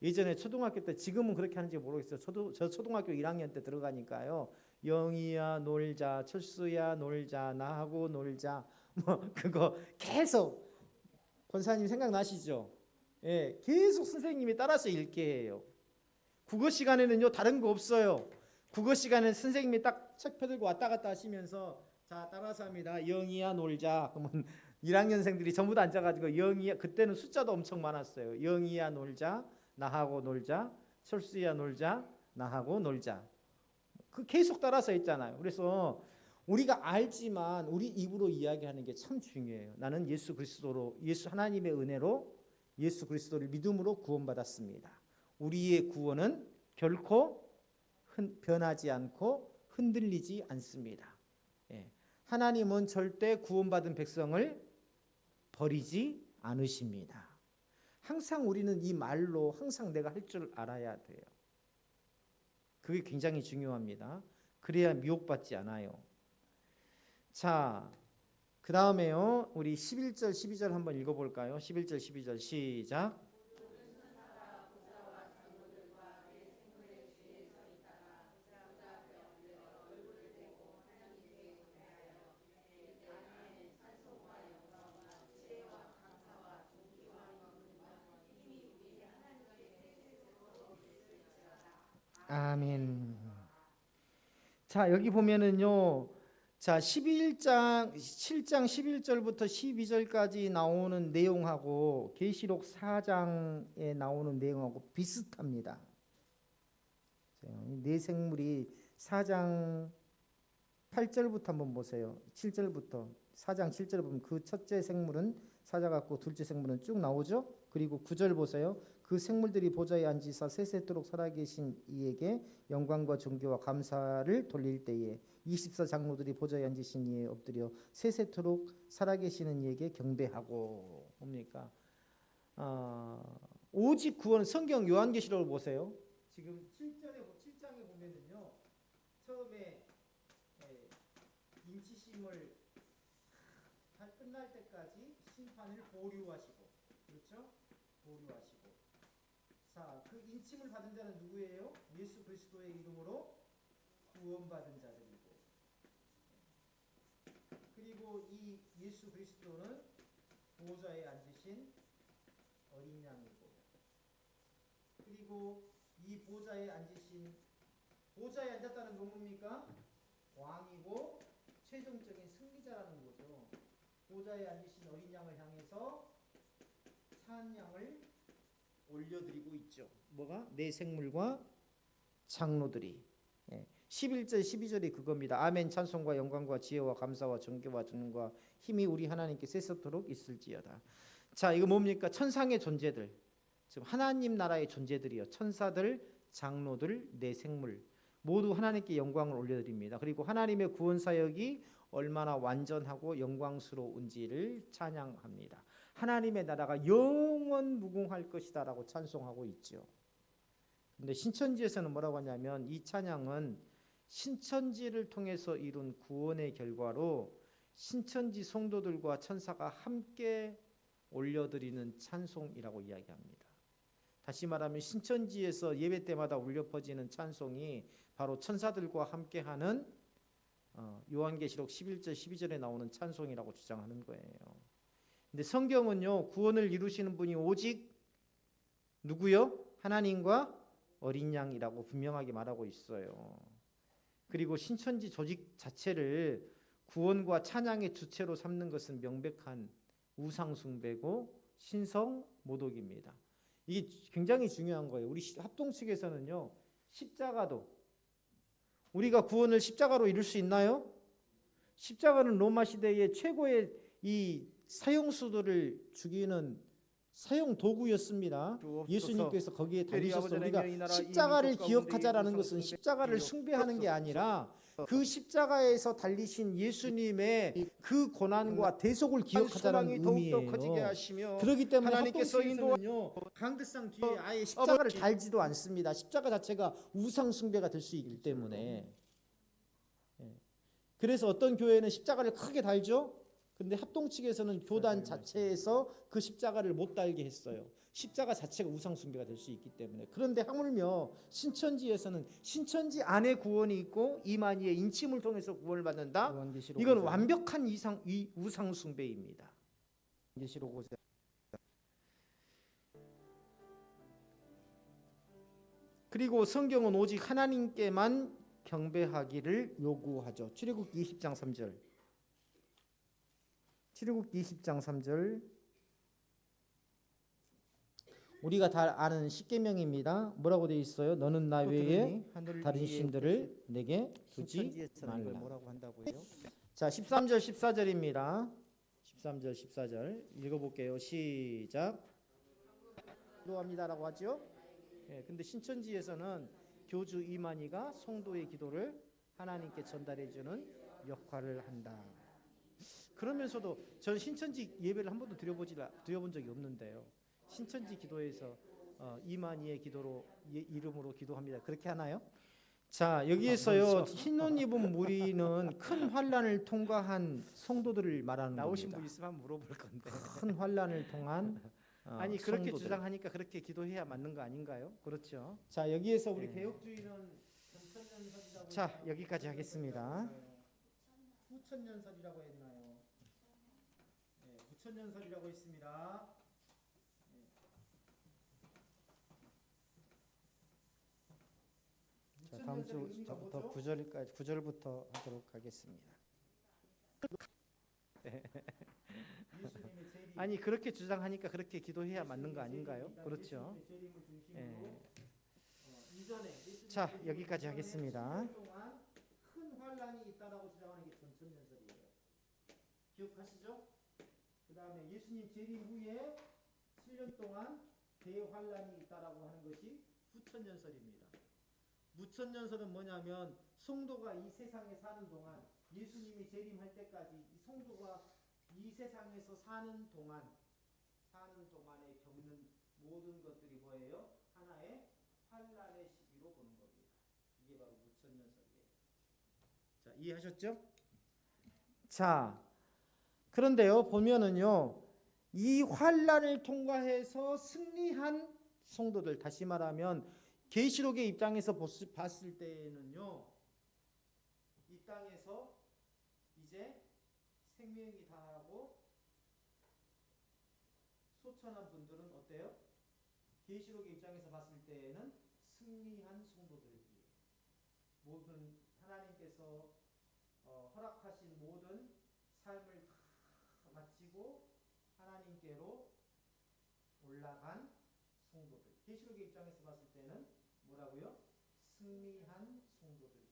예전에 초등학교 때, 지금은 그렇게 하는지 모르겠어요. 저 초등학교 1학년 때 들어가니까요. 영희야 놀자, 철수야 놀자, 나하고 놀자, 뭐 그거 계속 권사님 생각나시죠? 예, 계속 선생님이 따라서 읽게 해요. 국어 시간에는요 다른 거 없어요. 국어 시간에 선생님이 딱 책 펴들고 왔다 갔다 하시면서 자 따라서 합니다. 영희야 놀자. 그러면 1학년생들이 전부 다 앉아가지고 영희야, 그때는 숫자도 엄청 많았어요. 영희야 놀자, 나하고 놀자, 철수야 놀자, 나하고 놀자. 그 계속 따라서 했잖아요. 그래서 우리가 알지만 우리 입으로 이야기하는 게 참 중요해요. 나는 예수 그리스도로, 예수 하나님의 은혜로 예수 그리스도를 믿음으로 구원받았습니다. 우리의 구원은 결코 변하지 않고 흔들리지 않습니다. 예. 하나님은 절대 구원받은 백성을 버리지 않으십니다. 항상 우리는 이 말로 항상 내가 할 줄 알아야 돼요. 그게 굉장히 중요합니다. 그래야 미혹받지 않아요. 자, 그 다음에요. 우리 11절 12절 한번 읽어볼까요? 11절 12절 시작. 아멘. 자, 여기 보면은요. 자, 7장 11절부터 12절까지 나오는 내용하고 계시록 4장에 나오는 내용하고 비슷합니다. 네 생물이 4장 8절부터 한번 보세요. 7절부터 4장 7절 보면 그 첫째 생물은 사자 같고 둘째 생물은 쭉 나오죠. 그리고 9절 보세요. 그 생물들이 보좌에 앉으사 세세토록 살아계신 이에게 영광과 존귀와 감사를 돌릴 때에 24장로들이 보좌에 앉으신 이에 엎드려 세세토록 살아계시는 이에게 경배하고. 뭡니까? 오직 구원. 성경 요한계시록을 보세요. 지금 7장에 보면은요. 처음에 인치심을 끝날 때까지 심판을 보류하시고, 그렇죠? 보류하시고. 자, 그 인침을 받은 자는 누구예요? 예수 그리스도의 이름으로 구원받은 자들이고, 그리고 이 예수 그리스도는 보좌에 앉으신 어린 양이고, 그리고 이 보좌에 앉았다는 건 뭡니까? 왕이고 최종적인 승리자라는 거죠. 보좌에 앉으신 어린 양을 향해서 찬양을 올려드리고 있죠. 뭐가? 네 생물과 장로들이. 11절 12절이 그겁니다. 아멘. 찬송과 영광과 지혜와 감사와 존귀와 전능과 힘이 우리 하나님께 세세토록 있을지어다. 자, 이거 뭡니까? 천상의 존재들, 지금 하나님 나라의 존재들이요. 천사들, 장로들, 네 생물 모두 하나님께 영광을 올려드립니다. 그리고 하나님의 구원 사역이 얼마나 완전하고 영광스러운지를 찬양합니다. 하나님의 나라가 영원 무궁할 것이다라고 찬송하고 있죠. 근데 신천지에서는 뭐라고 하냐면 이 찬양은 신천지를 통해서 이룬 구원의 결과로 신천지 성도들과 천사가 함께 올려드리는 찬송이라고 이야기합니다. 다시 말하면 신천지에서 예배 때마다 울려 퍼지는 찬송이 바로 천사들과 함께하는 요한계시록 11절 12절에 나오는 찬송이라고 주장하는 거예요. 근데 성경은요, 구원을 이루시는 분이 오직 누구요? 하나님과 어린 양이라고 분명하게 말하고 있어요. 그리고 신천지 조직 자체를 구원과 찬양의 주체로 삼는 것은 명백한 우상 숭배고 신성 모독입니다. 이게 굉장히 중요한 거예요. 우리 합동 측에서는요, 십자가도 우리가 구원을 십자가로 이룰 수 있나요? 십자가는 로마 시대의 최고의 이 사형수들을 죽이는 사형 도구였습니다. 예수님께서 거기에 다니셔서 우리가 십자가를 기억하자라는 것은 십자가를 숭배하는 게 아니라 그 십자가에서 달리신 예수님의 그 고난과 대속을 기억하자는 소망이 더욱더 커지게 의미예요. 하시며 그렇기 때문에 하나님께서 합동식에서는요 강대상 뒤에 아예 십자가를 달지도 않습니다. 십자가 자체가 우상 숭배가 될 수 있기 때문에. 그래서 어떤 교회는 십자가를 크게 달죠. 근데 합동 측에서는 교단 자체에서 그 십자가를 못 달게 했어요. 십자가 자체가 우상 숭배가 될 수 있기 때문에. 그런데 하물며 신천지에서는 신천지 안에 구원이 있고 이만희의 인침을 통해서 구원을 받는다. 요한계시록 이건 5장. 완벽한 우상 숭배입니다. 계시록 5장. 그리고 성경은 오직 하나님께만 경배하기를 요구하죠. 출애굽기 20장 3절. 출애굽기 20장 3절. 우리가 다 아는 십계명입니다. 뭐라고 되어 있어요? 너는 나 외에 다른 신들을 내게 두지 신천지에서는 이걸 말라. 뭐라고 한다고요? 자, 13절 14절입니다. 13절 14절 읽어볼게요. 시작. 기도합니다라고 하죠. 예, 근데 신천지에서는 교주 이만희가 성도의 기도를 하나님께 전달해주는 역할을 한다. 그러면서도 전 신천지 예배를 한 번도 드려본 적이 없는데요. 신천지 기도에서 이만희의 기도로 이름으로 기도합니다. 그렇게 하나요? 자, 여기에서요 흰 옷 입은 무리는 큰 환란을 통과한 성도들을 말하는 나오신 겁니다. 분 있으면 한번 물어볼 건데. 큰 환란을 통한 아니 그렇게 성도들. 주장하니까 그렇게 기도해야 맞는 거 아닌가요? 그렇죠. 자, 여기에서 우리 네. 개혁주의는 전천년설이라고 자, 여기까지 하겠습니다. 후천년설이라고 했나요? 네, 후천년설이라고 했습니다. 자, 다음 주부터 9절부터 하도록 하겠습니다. 아니 그렇게 주장하니까 그렇게 기도해야 맞는 거 아닌가요? 그렇죠. 예. 자, 여기까지 하겠습니다. 큰 환란이 있다라고 주장하는 게 전천년설이에요. 기억하시죠? 그다음에 예수님 재림 후에 7년 동안 대환란이 있다라고 하는 것이 후천년설입니다. 무천년설은 뭐냐면 성도가 이 세상에 사는 동안 예수님이 재림할 때까지 이 성도가 이 세상에서 사는 동안에 겪는 모든 것들이 뭐예요? 하나의 환란의 시기로 보는 겁니다. 이게 바로 무천년설이에요. 자, 이해하셨죠? 자, 그런데요 보면은요 이 환란을 통과해서 승리한 성도들, 다시 말하면 계시록의 입장에서 봤을 때는요 이 땅에서 이제 생명이 다하고 소천한 분들은 어때요? 계시록의 입장에서 봤을 때에는 승리한 성도들이에요. 모든 하나님께서 허락하신 모든 삶을 다 마치고 하나님께로 올라간 성도들. 계시록의 입장에서 봤을 때는 뭐라고요? 승리한 성도들입니다.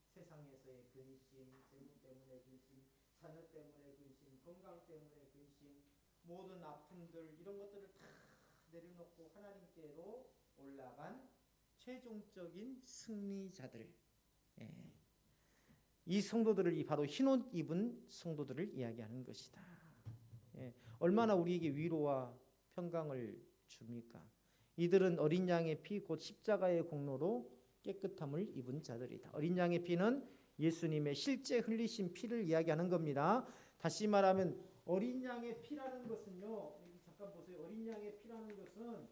세상에서의 근심, 재물 때문에 근심, 자녀 때문에 근심, 건강 때문에 근심, 모든 아픔들 이런 것들을 다 내려놓고 하나님께로 올라간 최종적인 승리자들. 예. 이 성도들을 바로 흰옷 입은 성도들을 이야기하는 것이다. 예. 얼마나 우리에게 위로와 평강을 줍니까? 이들은 어린 양의 피 곧 십자가의 공로로 깨끗함을 입은 자들이다. 어린 양의 피는 예수님의 실제 흘리신 피를 이야기하는 겁니다. 다시 말하면 어린 양의 피라는 것은요. 잠깐 보세요. 어린 양의 피라는 것은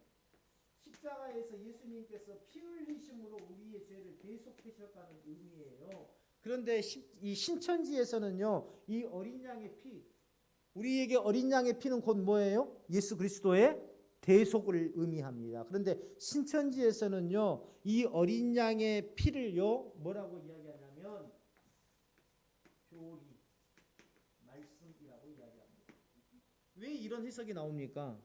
십자가에서 예수님께서 피 흘리심으로 우리의 죄를 대속하셨다는 의미예요. 그런데 이 신천지에서는요. 이 어린 양의 피, 우리에게 어린 양의 피는 곧 뭐예요? 예수 그리스도의 대속을 의미합니다. 그런데 신천지에서는요, 이 어린 양의 피를요, 뭐라고 이야기하냐면 교리, 말씀이라고 이야기합니다. 왜 이런 해석이 나옵니까?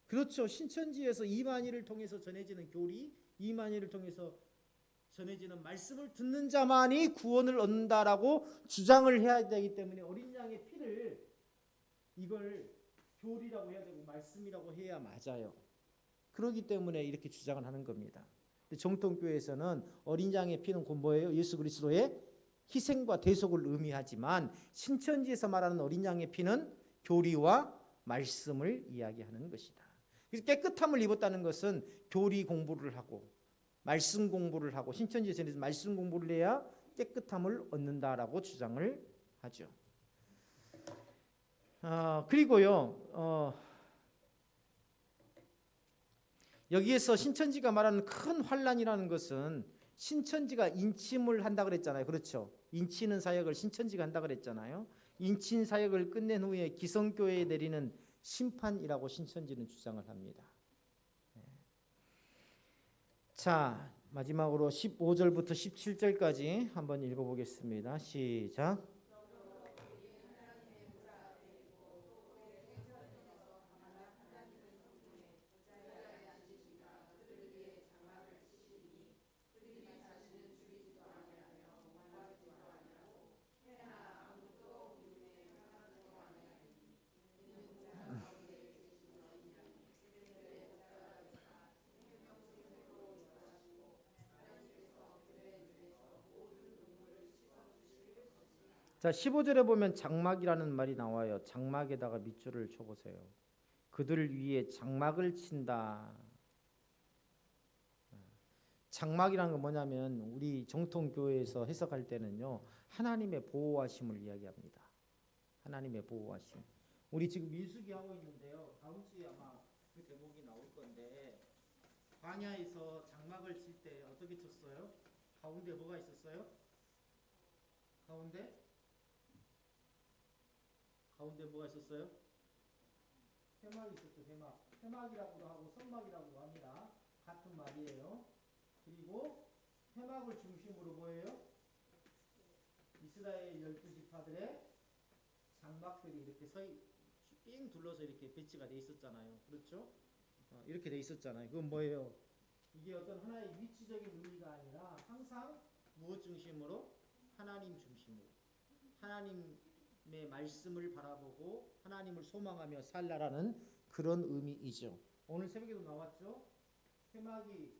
그렇죠. 신천지에서 이만희를 통해서 전해지는 교리, 이만희를 통해서 전해지는 말씀을 듣는 자만이 구원을 얻는다라고 주장을 해야 되기 때문에 어린 양의 피를 이걸 교리라고 해야 되고 말씀이라고 해야 맞아요. 그렇기 때문에 이렇게 주장을 하는 겁니다. 근데 정통교회에서는 어린 양의 피는 곧 뭐예요? 예수 그리스도의 희생과 대속을 의미하지만 신천지에서 말하는 어린 양의 피는 교리와 말씀을 이야기하는 것이다. 그래서 깨끗함을 입었다는 것은 교리 공부를 하고 말씀 공부를 하고 신천지에서 말씀 공부를 해야 깨끗함을 얻는다라고 주장을 하죠. 그리고요 여기에서 신천지가 말하는 큰 환란이라는 것은 신천지가 인침을 한다 그랬잖아요. 그렇죠? 인치는 사역을 신천지가 한다 그랬잖아요. 인친 사역을 끝낸 후에 기성교회에 내리는 심판이라고 신천지는 주장을 합니다. 자, 마지막으로 15절부터 17절까지 한번 읽어보겠습니다. 시작. 자, 15절에 보면 장막이라는 말이 나와요. 장막에다가 밑줄을 쳐보세요. 그들 위에 장막을 친다. 장막이라는 건 뭐냐면 우리 정통교회에서 해석할 때는요, 하나님의 보호하심을 이야기합니다. 하나님의 보호하심. 우리 지금 민수기 하고 있는데요. 다음 주에 아마 그 대목이 나올 건데, 광야에서 장막을 칠 때 어떻게 쳤어요? 가운데 뭐가 있었어요? 가운데 뭐가 있었어요? 회막이 있었죠. 회막. 회막이라고도 하고 선막이라고도 합니다. 같은 말이에요. 그리고 회막을 중심으로 뭐예요? 이스라엘 12지파들의 장막들이 이렇게 삥 둘러서 이렇게 배치가 돼 있었잖아요. 그렇죠? 이렇게 돼 있었잖아요. 그건 뭐예요? 이게 어떤 하나의 위치적인 의미가 아니라 항상 무엇 중심으로? 하나님 중심으로. 하나님의 말씀을 바라보고 하나님을 소망하며 살라라는 그런 의미이죠. 오늘 새벽에도 나왔죠? 회막이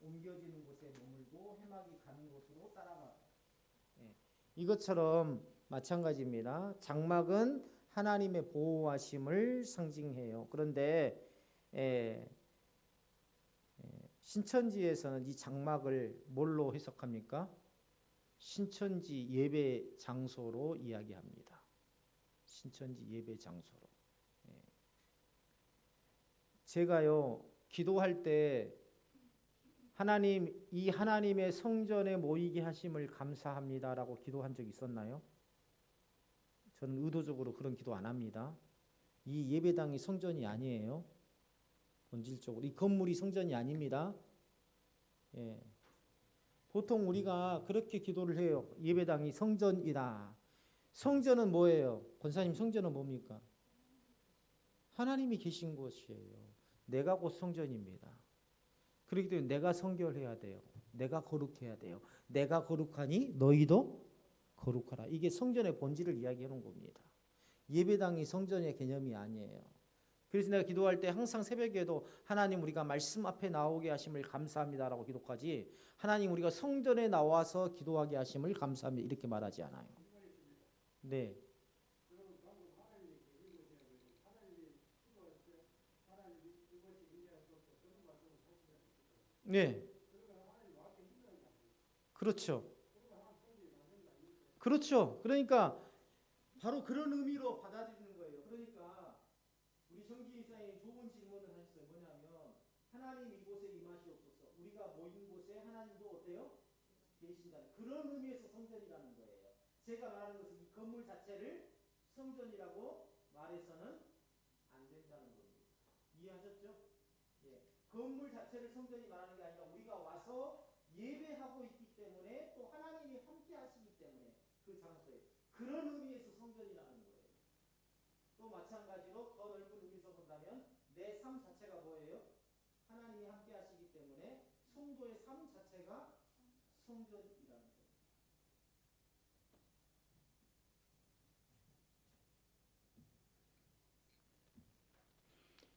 옮겨지는 곳에 머물고 해막이 가는 곳으로 따라가. 이것처럼 마찬가지입니다. 장막은 하나님의 보호하심을 상징해요. 그런데 신천지에서는 이 장막을 뭘로 해석합니까? 신천지 예배 장소로 이야기합니다. 신천지 예배 장소로. 제가요 기도할 때 하나님, 이 하나님의 성전에 모이게 하심을 감사합니다라고 기도한 적 있었나요? 저는 의도적으로 그런 기도 안 합니다. 이 예배당이 성전이 아니에요. 본질적으로 이 건물이 성전이 아닙니다. 보통 우리가 그렇게 기도를 해요. 예배당이 성전이다. 성전은 뭐예요? 권사님, 성전은 뭡니까? 하나님이 계신 곳이에요. 내가 곧 성전입니다. 그렇기 때문에 내가 성결해야 돼요. 내가 거룩해야 돼요. 내가 거룩하니 너희도 거룩하라. 이게 성전의 본질을 이야기하는 겁니다. 예배당이 성전의 개념이 아니에요. 그래서 내가 기도할 때 항상 새벽에도 하나님 우리가 말씀 앞에 나오게 하심을 감사합니다라고 기도하지, 하나님 우리가 성전에 나와서 기도하게 하심을 감사합니다 이렇게 말하지 않아요. 네. 네. 그렇죠. 그렇죠. 그러니까 바로 그런 의미로 받아들이는 거예요. 그러니까 우리 정기 이사님 좋은 질문을 하셨어요. 뭐냐면 하나님 이곳에 임하시옵소서. 우리가 모인 곳에 하나님도 어때요? 계신다. 그런 의미에서 성전이라는 거예요. 제가 말하는 것은 이 건물 자체를 성전이라고 말해서는 안 된다는 겁니다. 이해하셨죠? 예. 건물 자체를 성전이 말하는 게 아니라 우리가 와서 예배하고 있기 때문에 또 하나님이 함께 하시기 때문에 그 장소에 그런 의미에서 성전이라는 거예요. 또 마찬가지로 더 넓은 의미에서 본다면 내 삶 자체가 뭐예요? 하나님이 함께 하시기 때문에 성도의 삶 자체가 성전이라는 거예요.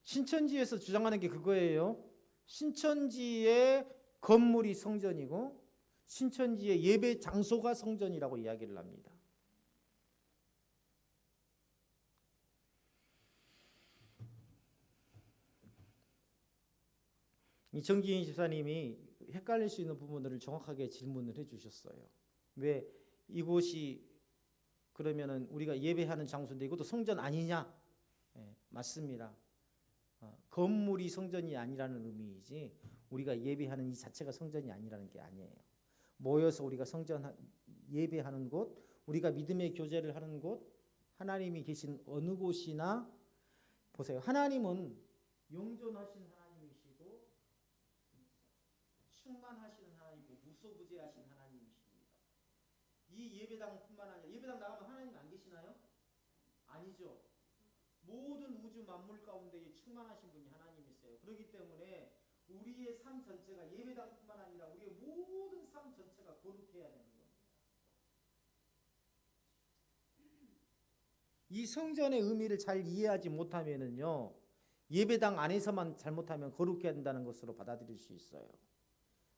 신천지에서 주장하는 게 그거예요. 신천지의 건물이 성전이고 신천지의 예배 장소가 성전이라고 이야기를 합니다. 이 정기인 집사님이 헷갈릴 수 있는 부분들을 정확하게 질문을 해주셨어요. 왜 이곳이 그러면은 우리가 예배하는 장소인데 이것도 성전 아니냐? 맞습니다. 건물이 성전이 아니라는 의미이지 우리가 예배하는 이 자체가 성전이 아니라는 게 아니에요. 모여서 우리가 성전 예배하는 곳, 우리가 믿음의 교제를 하는 곳, 하나님이 계신 어느 곳이나 보세요. 하나님은 영존하신 하나님이시고 충만하신 하나님이고 무소부재하신 하나님이십니다. 이 예배당뿐만 아니라 예배당 나가면 하나님 안 계시나요? 아니죠. 모든 우주 만물 가운데에 충만하신 분이 하나님이세요. 그렇기 때문에 우리의 삶 전체가 예배당뿐만 아니라 우리의 모든 삶 전체가 거룩해야 되는 겁니다. 이 성전의 의미를 잘 이해하지 못하면은요, 예배당 안에서만 잘못하면 거룩해야 된다는 것으로 받아들일 수 있어요.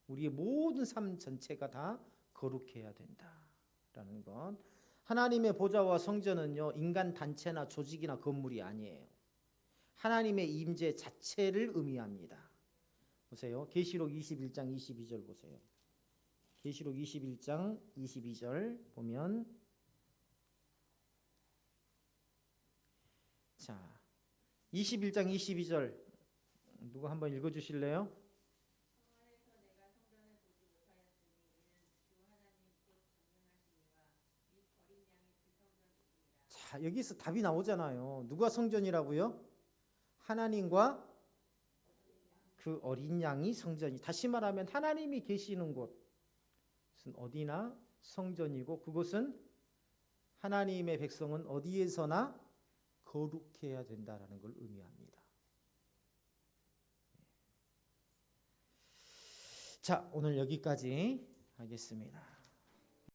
우리의 모든 삶 전체가 다 거룩해야 된다라는 것. 하나님의 보좌와 성전은요, 인간 단체나 조직이나 건물이 아니에요. 하나님의 임재 자체를 의미합니다. 보세요. 계시록 21장 22절 보세요. 계시록 21장 22절 보면 자, 21장 22절 누가 한번 읽어 주실래요? 자, 여기서 답이 나오잖아요. 누가 성전이라고요? 하나님과 그 어린 양이 성전이. 다시 말하면 하나님이 계시는 곳은 어디나 성전이고 그곳은 하나님의 백성은 어디에서나 거룩해야 된다라는 걸 의미합니다. 자, 오늘 여기까지 하겠습니다.